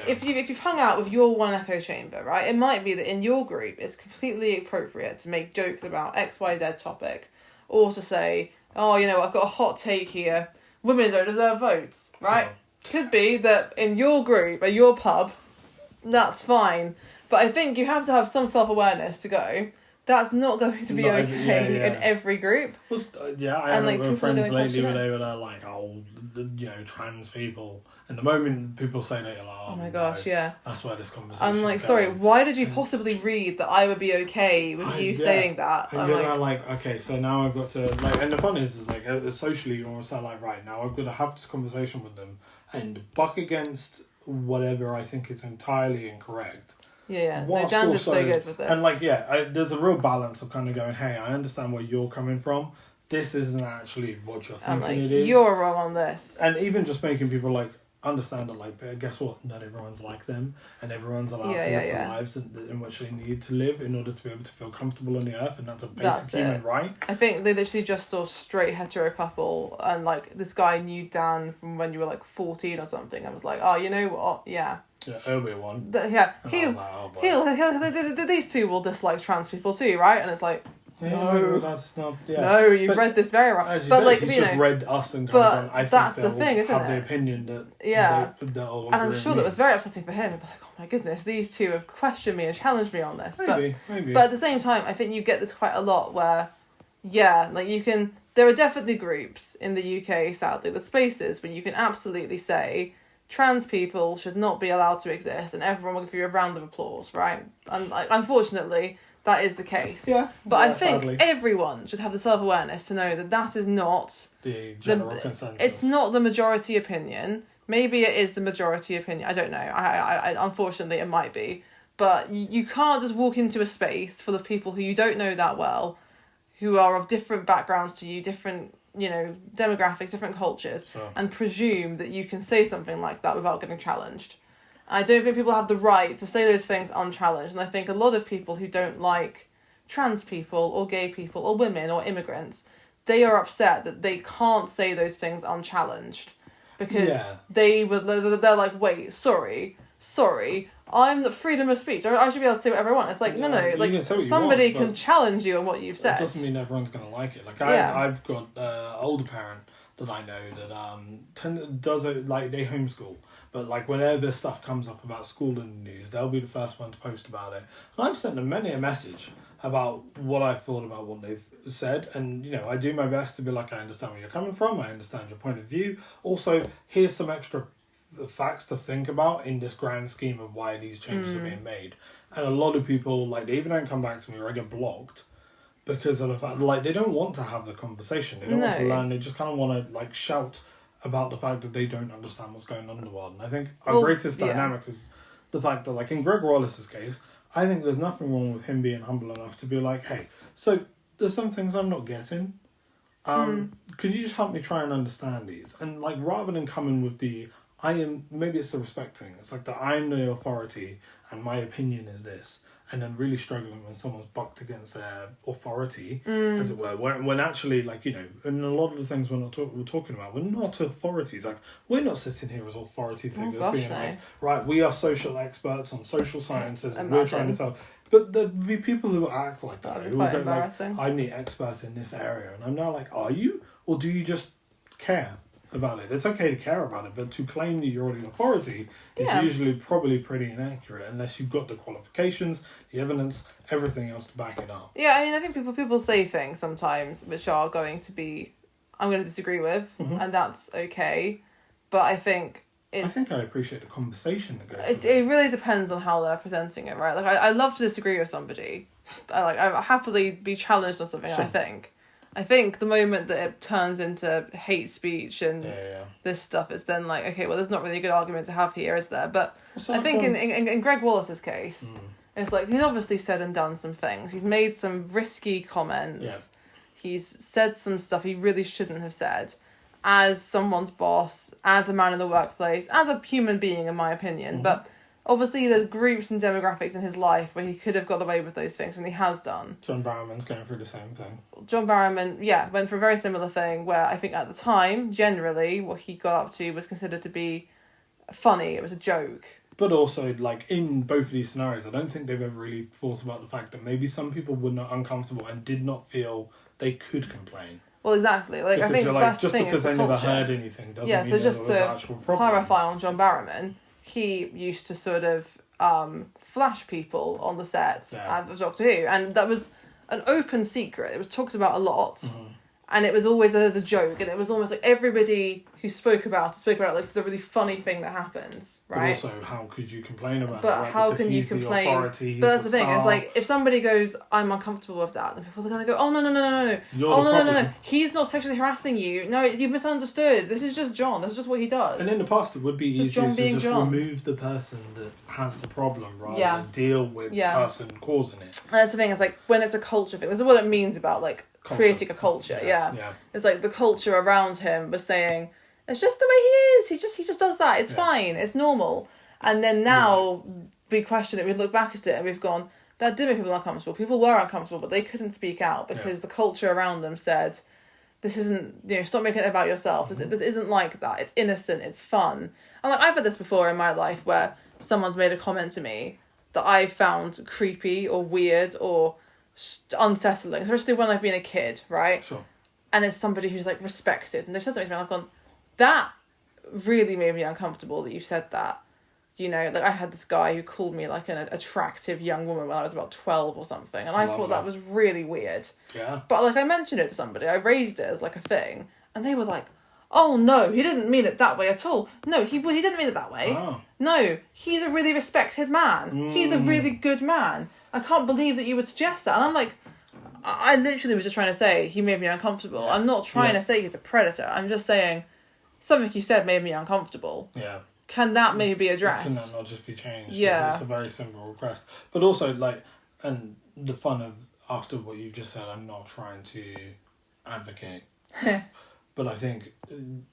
if you've hung out with your one echo chamber, right, it might be that in your group it's completely appropriate to make jokes about XYZ topic, or to say oh, you know, I've got a hot take here. Women don't deserve votes, right? Sure. Could be that in your group, at your pub, that's fine. But I think you have to have some self-awareness to go, that's not going to be okay in every group. Well, I And, had like, friends people are lately gonna where they were like, oh, you know, trans people. And the moment people say that, you're like, Oh my gosh, no, yeah. that's where this conversation I'm like, sorry, why did you possibly read that I would be okay with you saying that? And I'm you're like, okay, so now I've got to, like, and the fun is like, socially, you almost sound like, right, now I've got to have this conversation with them and buck against whatever I think is entirely incorrect. Yeah. No, Dan's so good with this. And like, there's a real balance of kind of going, hey, I understand where you're coming from. This isn't actually what you're thinking like, it is. You're wrong on this. And even just making people like understand that, like, guess what? Not everyone's like them, and everyone's allowed to live the lives in which they need to live in order to be able to feel comfortable on the earth, and that's a basic human right. I think they literally just saw straight hetero couple, and like this guy knew Dan from when you were like 14 or something, and was like, oh, you know what? Yeah. Yeah, earlier one. These two will dislike trans people too, right? And it's like, no, that's not. Yeah. No, you've read this very wrong. As you but said, like, he's you just know, read us and kind of gone, I that's think the thing, isn't have it? the opinion that they'll and I'm sure that was very upsetting for him. Like, oh my goodness, these two have questioned me and challenged me on this. Maybe. But at the same time, I think you get this quite a lot where, like you can. There are definitely groups in the UK, sadly, the spaces where you can absolutely say trans people should not be allowed to exist, and everyone will give you a round of applause, right? And like, unfortunately, that is the case. Yeah. But I think sadly, everyone should have the self-awareness to know that that is not the general consensus. It's not the majority opinion. Maybe it is the majority opinion. I don't know. I unfortunately, it might be. But you can't just walk into a space full of people who you don't know that well, who are of different backgrounds to you, different, you know, demographics, different cultures, and presume that you can say something like that without getting challenged. I don't think people have the right to say those things unchallenged, and I think a lot of people who don't like trans people or gay people or women or immigrants, they are upset that they can't say those things unchallenged because they're like, wait, sorry, I'm the freedom of speech. I should be able to say whatever I want. It's like, no, like somebody can challenge you on what you've said. It doesn't mean everyone's going to like it. Like I've got older parent that I know that does it, like they homeschool. But like whenever stuff comes up about school in the news, they'll be the first one to post about it. And I've sent them many a message about what I thought about what they've said. And, you know, I do my best to be like, I understand where you're coming from. I understand your point of view. Also, here's some extra facts to think about in this grand scheme of why these changes are being made. And a lot of people, like, they even don't come back to me or I get blocked because of the fact, like, they don't want to have the conversation. They don't want to learn. They just kind of want to, like, shout about the fact that they don't understand what's going on in the world. And I think our greatest dynamic is the fact that, like, in Greg Wallace's case, I think there's nothing wrong with him being humble enough to be like, hey, so there's some things I'm not getting. Can you just help me try and understand these? And, like, rather than coming with the, maybe it's the respect thing. It's like I'm the authority and my opinion is this. And then really struggling when someone's bucked against their authority, as it were. When actually, like, you know, and a lot of the things we're talking about, we're not authorities. Like, we're not sitting here as authority figures being like, right, we are social experts on social sciences and we're trying to tell. But there'd be people who act like that. Who will go like, I'm the expert in this area. And I'm now like, are you? Or do you just care about it? It's okay to care about it, but to claim that you're the authority is usually probably pretty inaccurate unless you've got the qualifications, the evidence, everything else to back it up. Yeah, I mean, I think people say things sometimes which are going to be, I'm going to disagree with, and that's okay. But I think I appreciate the conversation that goes. It really depends on how they're presenting it, right? Like I love to disagree with somebody. I happily be challenged on something. Sure. I think the moment that it turns into hate speech and this stuff, it's then like, okay, well, there's not really a good argument to have here, is there? But I think in Greg Wallace's case, it's like he's obviously said and done some things. He's made some risky comments. Yeah. He's said some stuff he really shouldn't have said as someone's boss, as a man in the workplace, as a human being, in my opinion. But obviously, there's groups and demographics in his life where he could have got away with those things, and he has done. John Barrowman's going through the same thing. John Barrowman, went for a very similar thing where I think at the time, generally, what he got up to was considered to be funny. It was a joke. But also, like, in both of these scenarios, I don't think they've ever really thought about the fact that maybe some people were not uncomfortable and did not feel they could complain. Well, exactly. Like, Because I think you're that's the just thing. because It's the they never culture. heard anything doesn't Yeah, mean so that just there was an to actual problem. clarify on John Barrowman, he used to sort of flash people on the set of Doctor Who, and that was an open secret. It was talked about a lot, and it was always as a joke, and it was almost like everybody who spoke about it like it's the really funny thing that happens, right? But also, how could you complain about it? But Right? how Because can you he's the complain? authority, But that's he's the thing. star. It's like if somebody goes, "I'm uncomfortable with that," then people are gonna go, "Oh no! You're Oh the no! problem. He's not sexually harassing you. No, you've misunderstood. This is just John. This is just what he does." And in the past, it would be Just easier John to being just John. remove the person that has the problem rather Yeah. than deal with the person causing it. And that's the thing. It's like when it's a culture thing. This is what it means about like creating a culture. Yeah. It's like the culture around him was saying, "It's just the way he is. He just does that. It's fine. It's normal." And then now we question it. We look back at it and we've gone, "That did make people uncomfortable. People were uncomfortable, but they couldn't speak out because the culture around them said, this isn't, stop making it about yourself. This isn't like that. It's innocent. It's fun." And like I've had this before in my life where someone's made a comment to me that I found creepy or weird or unsettling, especially when I've been a kid, right? Sure. And it's somebody who's like respected, and they've said something to me, and I've gone, that really made me uncomfortable that you said that. Like I had this guy who called me like an attractive young woman when I was about 12 or something, and I thought that was really weird. Yeah. But like I mentioned it to somebody, I raised it as like a thing, and they were like, "Oh no, he didn't mean it that way at all. No, he didn't mean it that way. Oh. No, he's a really respected man. He's a really good man. I can't believe that you would suggest that." And I'm like, I literally was just trying to say he made me uncomfortable. I'm not trying to say he's a predator. I'm just saying something he said made me uncomfortable. Yeah. Can that maybe be addressed? Can that not just be changed? 'Cause Yeah. It's a very simple request. But also, and the fun of, after what you've just said, I'm not trying to advocate. But I think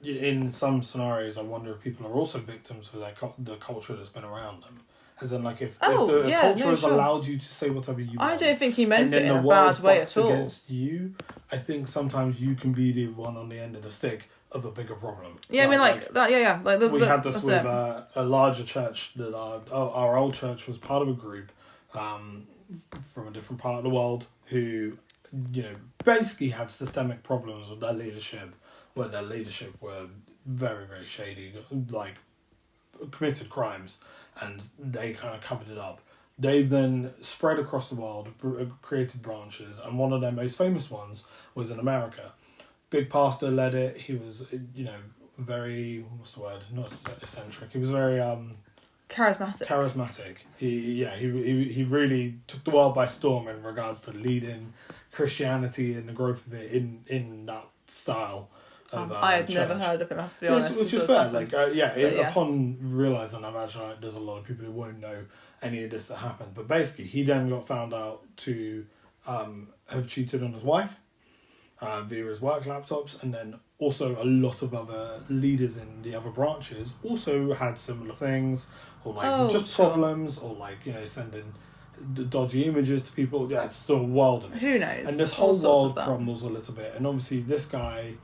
in some scenarios, I wonder if people are also victims of the culture that's been around them. As in, like, if the culture has allowed you to say whatever you want. I don't think he meant it in a world bad way bucks at all. against you, I think sometimes you can be the one on the end of the stick of a bigger problem. Yeah, I mean, like that. Yeah. Like we had this with a larger church that our old church was part of a group from a different part of the world who, basically had systemic problems with their leadership, where their leadership were very, very shady, like committed crimes, and they kind of covered it up. They then spread across the world, created branches, and one of their most famous ones was in America. Big pastor led it. He was, very, what's the word? Not eccentric. He was very charismatic. He really took the world by storm in regards to leading Christianity and the growth of it in that style. I had never heard of him, I have to be honest. Which is fair. Upon realising, I imagine there's a lot of people who won't know any of this that happened. But basically, he then got found out to have cheated on his wife via his work laptops, and then also a lot of other leaders in the other branches also had similar things, or problems, or sending dodgy images to people. Yeah, it's still wild. Who knows? And this whole world crumbles a little bit, and obviously this guy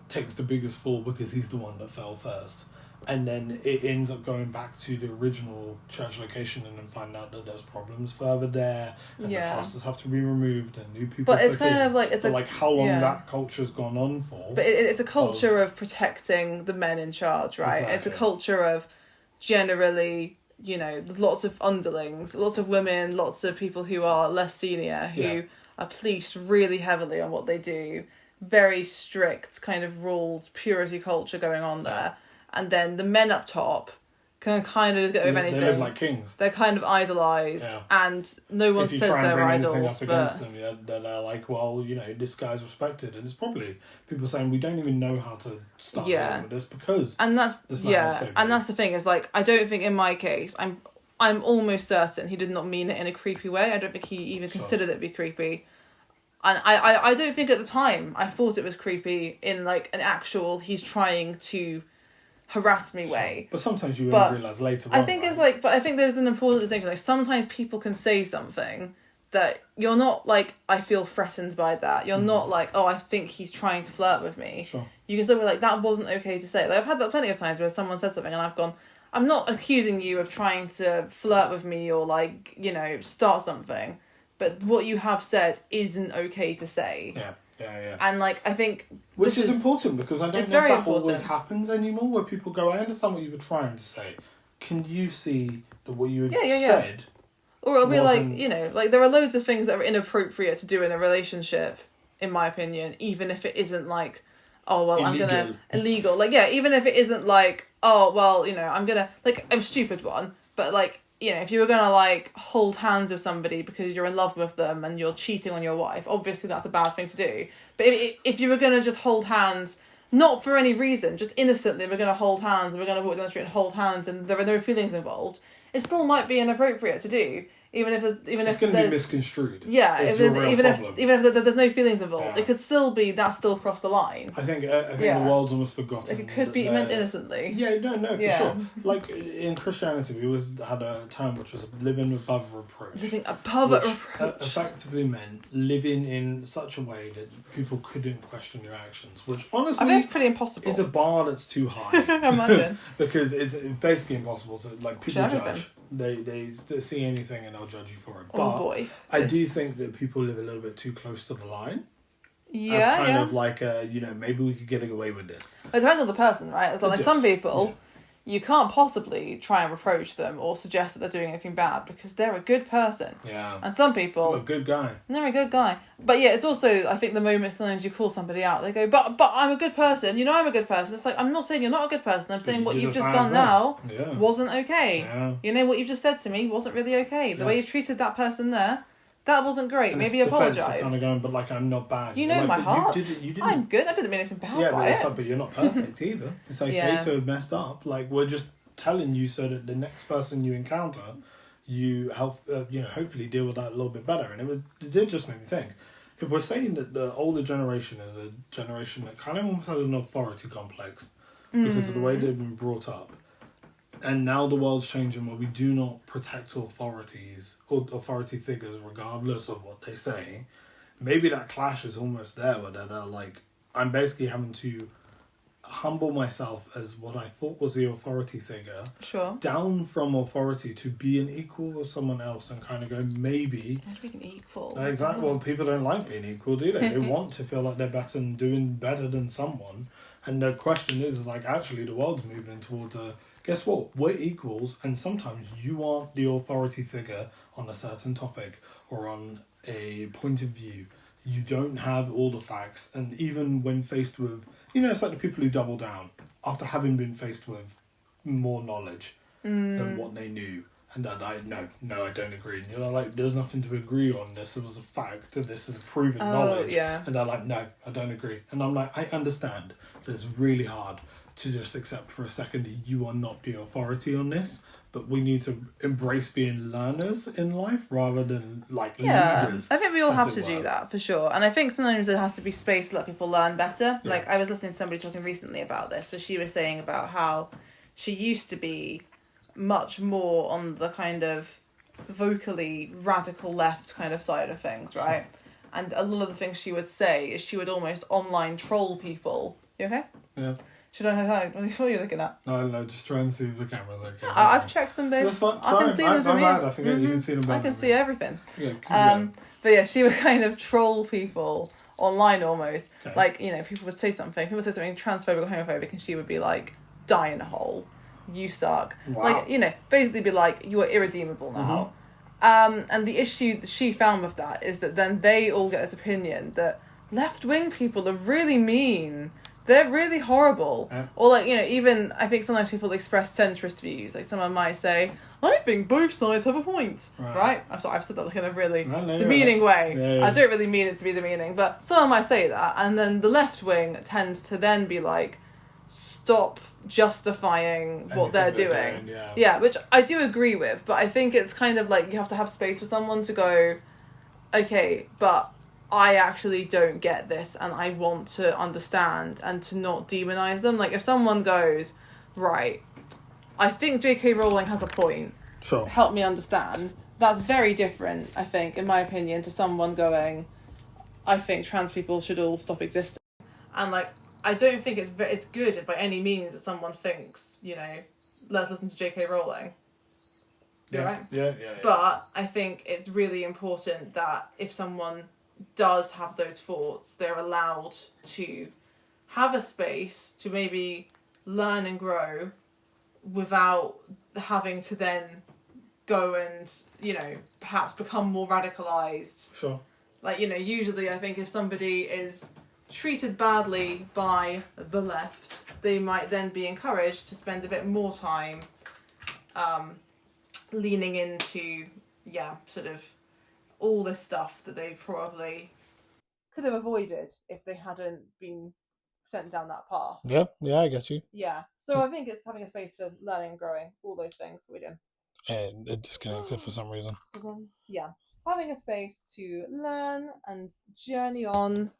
takes the biggest fall because he's the one that fell first, and then it ends up going back to the original church location and then find out that there's problems further there, and the pastors have to be removed and new people. But it's kind of like how long that culture's gone on for. But it's a culture of protecting the men in charge, right? Exactly. It's a culture of generally, lots of underlings, lots of women, lots of people who are less senior who are policed really heavily on what they do. Very strict kind of rules, purity culture going on there. And then the men up top can kind of get over anything. They live like kings. They're kind of idolised, and no one says they're idols. If you try and bring anything up against them, they're like, well, this guy's respected. And it's probably people saying, we don't even know how to start dealing with this because and that's this man is so big. And that's the thing, is like, I don't think in my case, I'm almost certain he did not mean it in a creepy way. I don't think he even considered it to be creepy. And I don't think at the time I thought it was creepy in like an actual he's trying to harass me way. But sometimes you only realise later on. I think but I think there's an important distinction. Like sometimes people can say something that you're not like, I feel threatened by that. You're not like, oh, I think he's trying to flirt with me. Sure. You can still be like, that wasn't okay to say. Like I've had that plenty of times where someone says something and I've gone, I'm not accusing you of trying to flirt with me or like, start something. But what you have said isn't okay to say. Yeah. Yeah. And like I think which is important because I don't it's know if very that always important. happens anymore. Where people go, I understand what you were trying to say. Can you see that what you had Yeah. said? Or it'll be like, wasn't- like there are loads of things that are inappropriate to do in a relationship, in my opinion, even if it isn't like, oh, well, Illegal. illegal. Like, yeah, even if it isn't like, oh, well, I'm gonna, like, a stupid one, but like, if you were gonna like hold hands with somebody because you're in love with them and you're cheating on your wife, obviously that's a bad thing to do. But if you were gonna just hold hands, not for any reason, just innocently, we're gonna hold hands and we're gonna walk down the street and hold hands and there are no feelings involved, it still might be inappropriate to do, even if it's going to be misconstrued. Yeah, even if there's no feelings involved, Yeah. it could still be that still crossed the line. I think the world's almost forgotten. Like it could be meant innocently. Yeah, no, for sure. Like in Christianity, we always had a term which was living above reproach. Living above which reproach. Effectively meant living in such a way that people couldn't question your actions. Which honestly, I think it's pretty impossible. It's a bar that's too high. Imagine. Because it's basically impossible to people Judge judge. everything. They see anything and they'll judge you for it. Oh But boy. I do think that people live a little bit too close to the line. Yeah, kind of like maybe we could get away with this. It depends on the person, right? It's like some people, you can't possibly try and reproach them or suggest that they're doing anything bad because they're a good person. Yeah. And some people, I'm a good guy. they're a good guy. But yeah, it's also, I think the moment sometimes you call somebody out, they go, but I'm a good person. I'm a good person. It's like, I'm not saying you're not a good person. I'm saying what you've just done now wasn't okay. Yeah. What you've just said to me wasn't really okay. The way you treated that person there, that wasn't great. And maybe apologise. Kind of going, but like I'm not bad. You know my heart. You didn't. I'm good. I didn't mean anything bad Yeah, by but it's it. like, but you're not perfect either. It's okay to have messed up. Like we're just telling you so that the next person you encounter, you help. Hopefully deal with that a little bit better. And it did just make me think. If we're saying that the older generation is a generation that kind of almost has an authority complex because of the way they've been brought up. And now the world's changing where we do not protect authorities or authority figures regardless of what they say. Maybe that clash is almost there where they're like, I'm basically having to humble myself as what I thought was the authority figure. Sure. Down from authority to be an equal with someone else and kind of go, maybe. Being equal. Exactly. Well, people don't like being equal, do they? They want to feel like they're better and doing better than someone. And the question is like, actually, the world's moving towards guess what? We're equals, and sometimes you aren't the authority figure on a certain topic or on a point of view. You don't have all the facts, and even when faced with, it's like the people who double down after having been faced with more knowledge than what they knew. And they're like, no, I don't agree. And you're like, there's nothing to agree on. This was a fact. This is proven knowledge. Yeah. And they're like, no, I don't agree. And I'm like, I understand that it's really hard to just accept for a second that you are not the authority on this. But we need to embrace being learners in life rather than leaders. I think we all have to do that for sure. And I think sometimes there has to be space to let people learn better. Yeah. Like I was listening to somebody talking recently about this, where she was saying about how she used to be much more on the kind of vocally radical left kind of side of things, right? Sure. And a lot of the things she would say is she would almost online troll people. You okay? Yeah. Should I have what are you looking at? No, just try and see if the camera's okay. I've checked them, babe. That's fine. I can see them from here. I think you can see them better. I can see everything. Yeah, but yeah, she would kind of troll people online almost. Okay. Like, people would say something transphobic or homophobic, and she would be like, die in a hole. You suck. Wow. Like, basically be like, you are irredeemable now. And the issue that she found with that is that then they all get this opinion that left-wing people are really mean. They're really horrible. Yeah. Or even, I think sometimes people express centrist views. Like someone might say, I think both sides have a point. Right? I'm sorry, I've said that in a really demeaning way. Yeah. I don't really mean it to be demeaning, but someone might say that. And then the left wing tends to then be like, stop justifying what they're doing. Yeah, which I do agree with, but I think it's kind of like you have to have space for someone to go, okay, but I actually don't get this and I want to understand and to not demonize them. Like if someone goes, right, I think J.K. Rowling has a point. Sure. Help me understand. That's very different, I think, in my opinion, to someone going, I think trans people should all stop existing. And I don't think it's good by any means that someone thinks, let's listen to J.K. Rowling. You're right? Yeah. But I think it's really important that if someone does have those thoughts, they're allowed to have a space to maybe learn and grow without having to then go and, perhaps become more radicalized. Sure. Like, usually I think if somebody is treated badly by the left, they might then be encouraged to spend a bit more time leaning into, sort of all this stuff that they probably could have avoided if they hadn't been sent down that path. Yeah, I get you. Yeah. So I think it's having a space for learning and growing, all those things we do. And it disconnected for some reason. Yeah. Having a space to learn and journey on,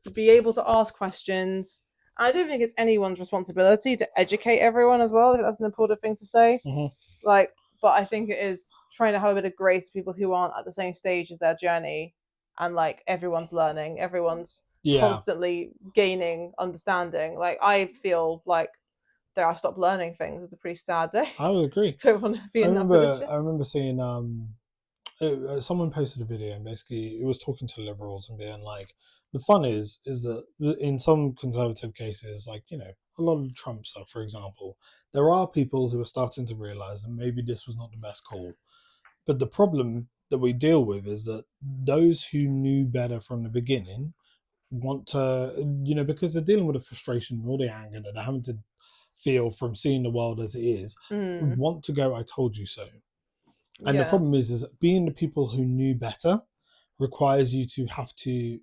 to be able to ask questions. I don't think it's anyone's responsibility to educate everyone as well. I think that's an important thing to say. Mm-hmm. But I think it is trying to have a bit of grace for people who aren't at the same stage of their journey, and everyone's learning, everyone's constantly gaining understanding. I feel like I stopped learning things. It's a pretty sad day. I would agree. Don't want to be in that position. I remember seeing someone posted a video, and basically it was talking to liberals and being like, the fun is that in some conservative cases, a lot of Trump stuff, for example, there are people who are starting to realize that maybe this was not the best call. But the problem that we deal with is that those who knew better from the beginning want to, because they're dealing with the frustration and all the anger that they're having to feel from seeing the world as it is, want to go, I told you so. And the problem is that being the people who knew better requires you to have to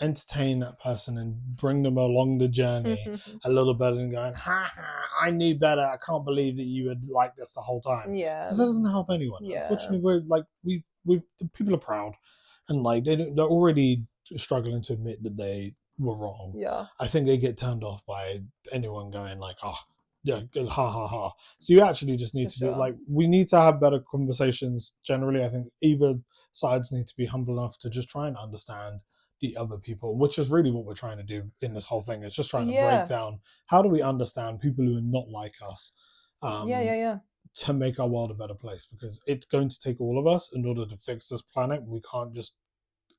entertain that person and bring them along the journey a little bit and going, ha ha, I knew better. I can't believe that you had like this the whole time. Yeah. Because that doesn't help anyone. Yeah. Unfortunately, we people are proud, and they're already struggling to admit that they were wrong. Yeah. I think they get turned off by anyone going yeah, ha ha ha. So you actually just need to be we need to have better conversations generally. I think either sides need to be humble enough to just try and understand the other people, which is really what we're trying to do in this whole thing. It's just trying to break down, how do we understand people who are not like us to make our world a better place, because it's going to take all of us in order to fix this planet. We can't just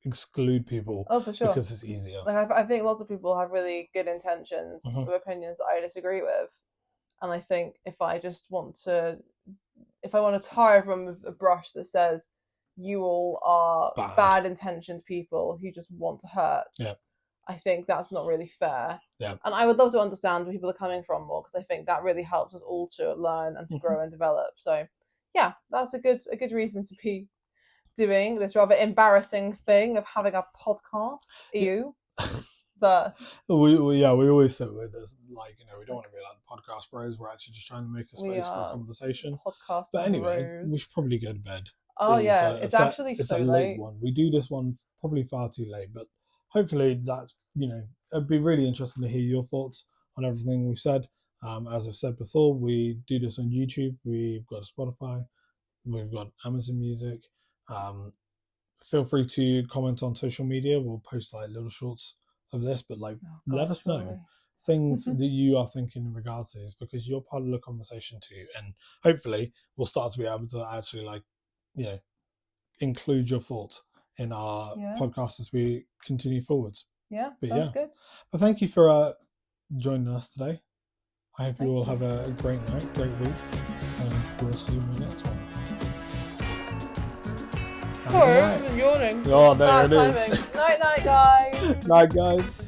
exclude people for sure, because it's easier. I think lots of people have really good intentions with opinions that I disagree with, and I think if I want to tar everyone with a brush that says you all are bad intentioned people who just want to hurt, I think that's not really fair. And I would love to understand where people are coming from more, because I think that really helps us all to learn and to grow and develop. So that's a good reason to be doing this rather embarrassing thing of having a podcast. But we always say with this, we don't want to be like podcast bros. We're actually just trying to make a space for a conversation. Podcast but anyway, bros. We should probably go to bed. It's actually it's so a late one. We do this one probably far too late, but hopefully that's it'd be really interesting to hear your thoughts on everything we've said. As I've said before, we do this on YouTube. We've got Spotify. We've got Amazon Music. Feel free to comment on social media. We'll post little shorts of this, but let us know things that you are thinking in regards to this, because you're part of the conversation too, and hopefully we'll start to be able to actually include your thoughts in our podcast as we continue forwards. That's good. But thank you for joining us today. I hope you all have a great night, great week, and we'll see you in the next one. Sorry, I'm yawning. Oh, there it is. Night, guys. Night, guys.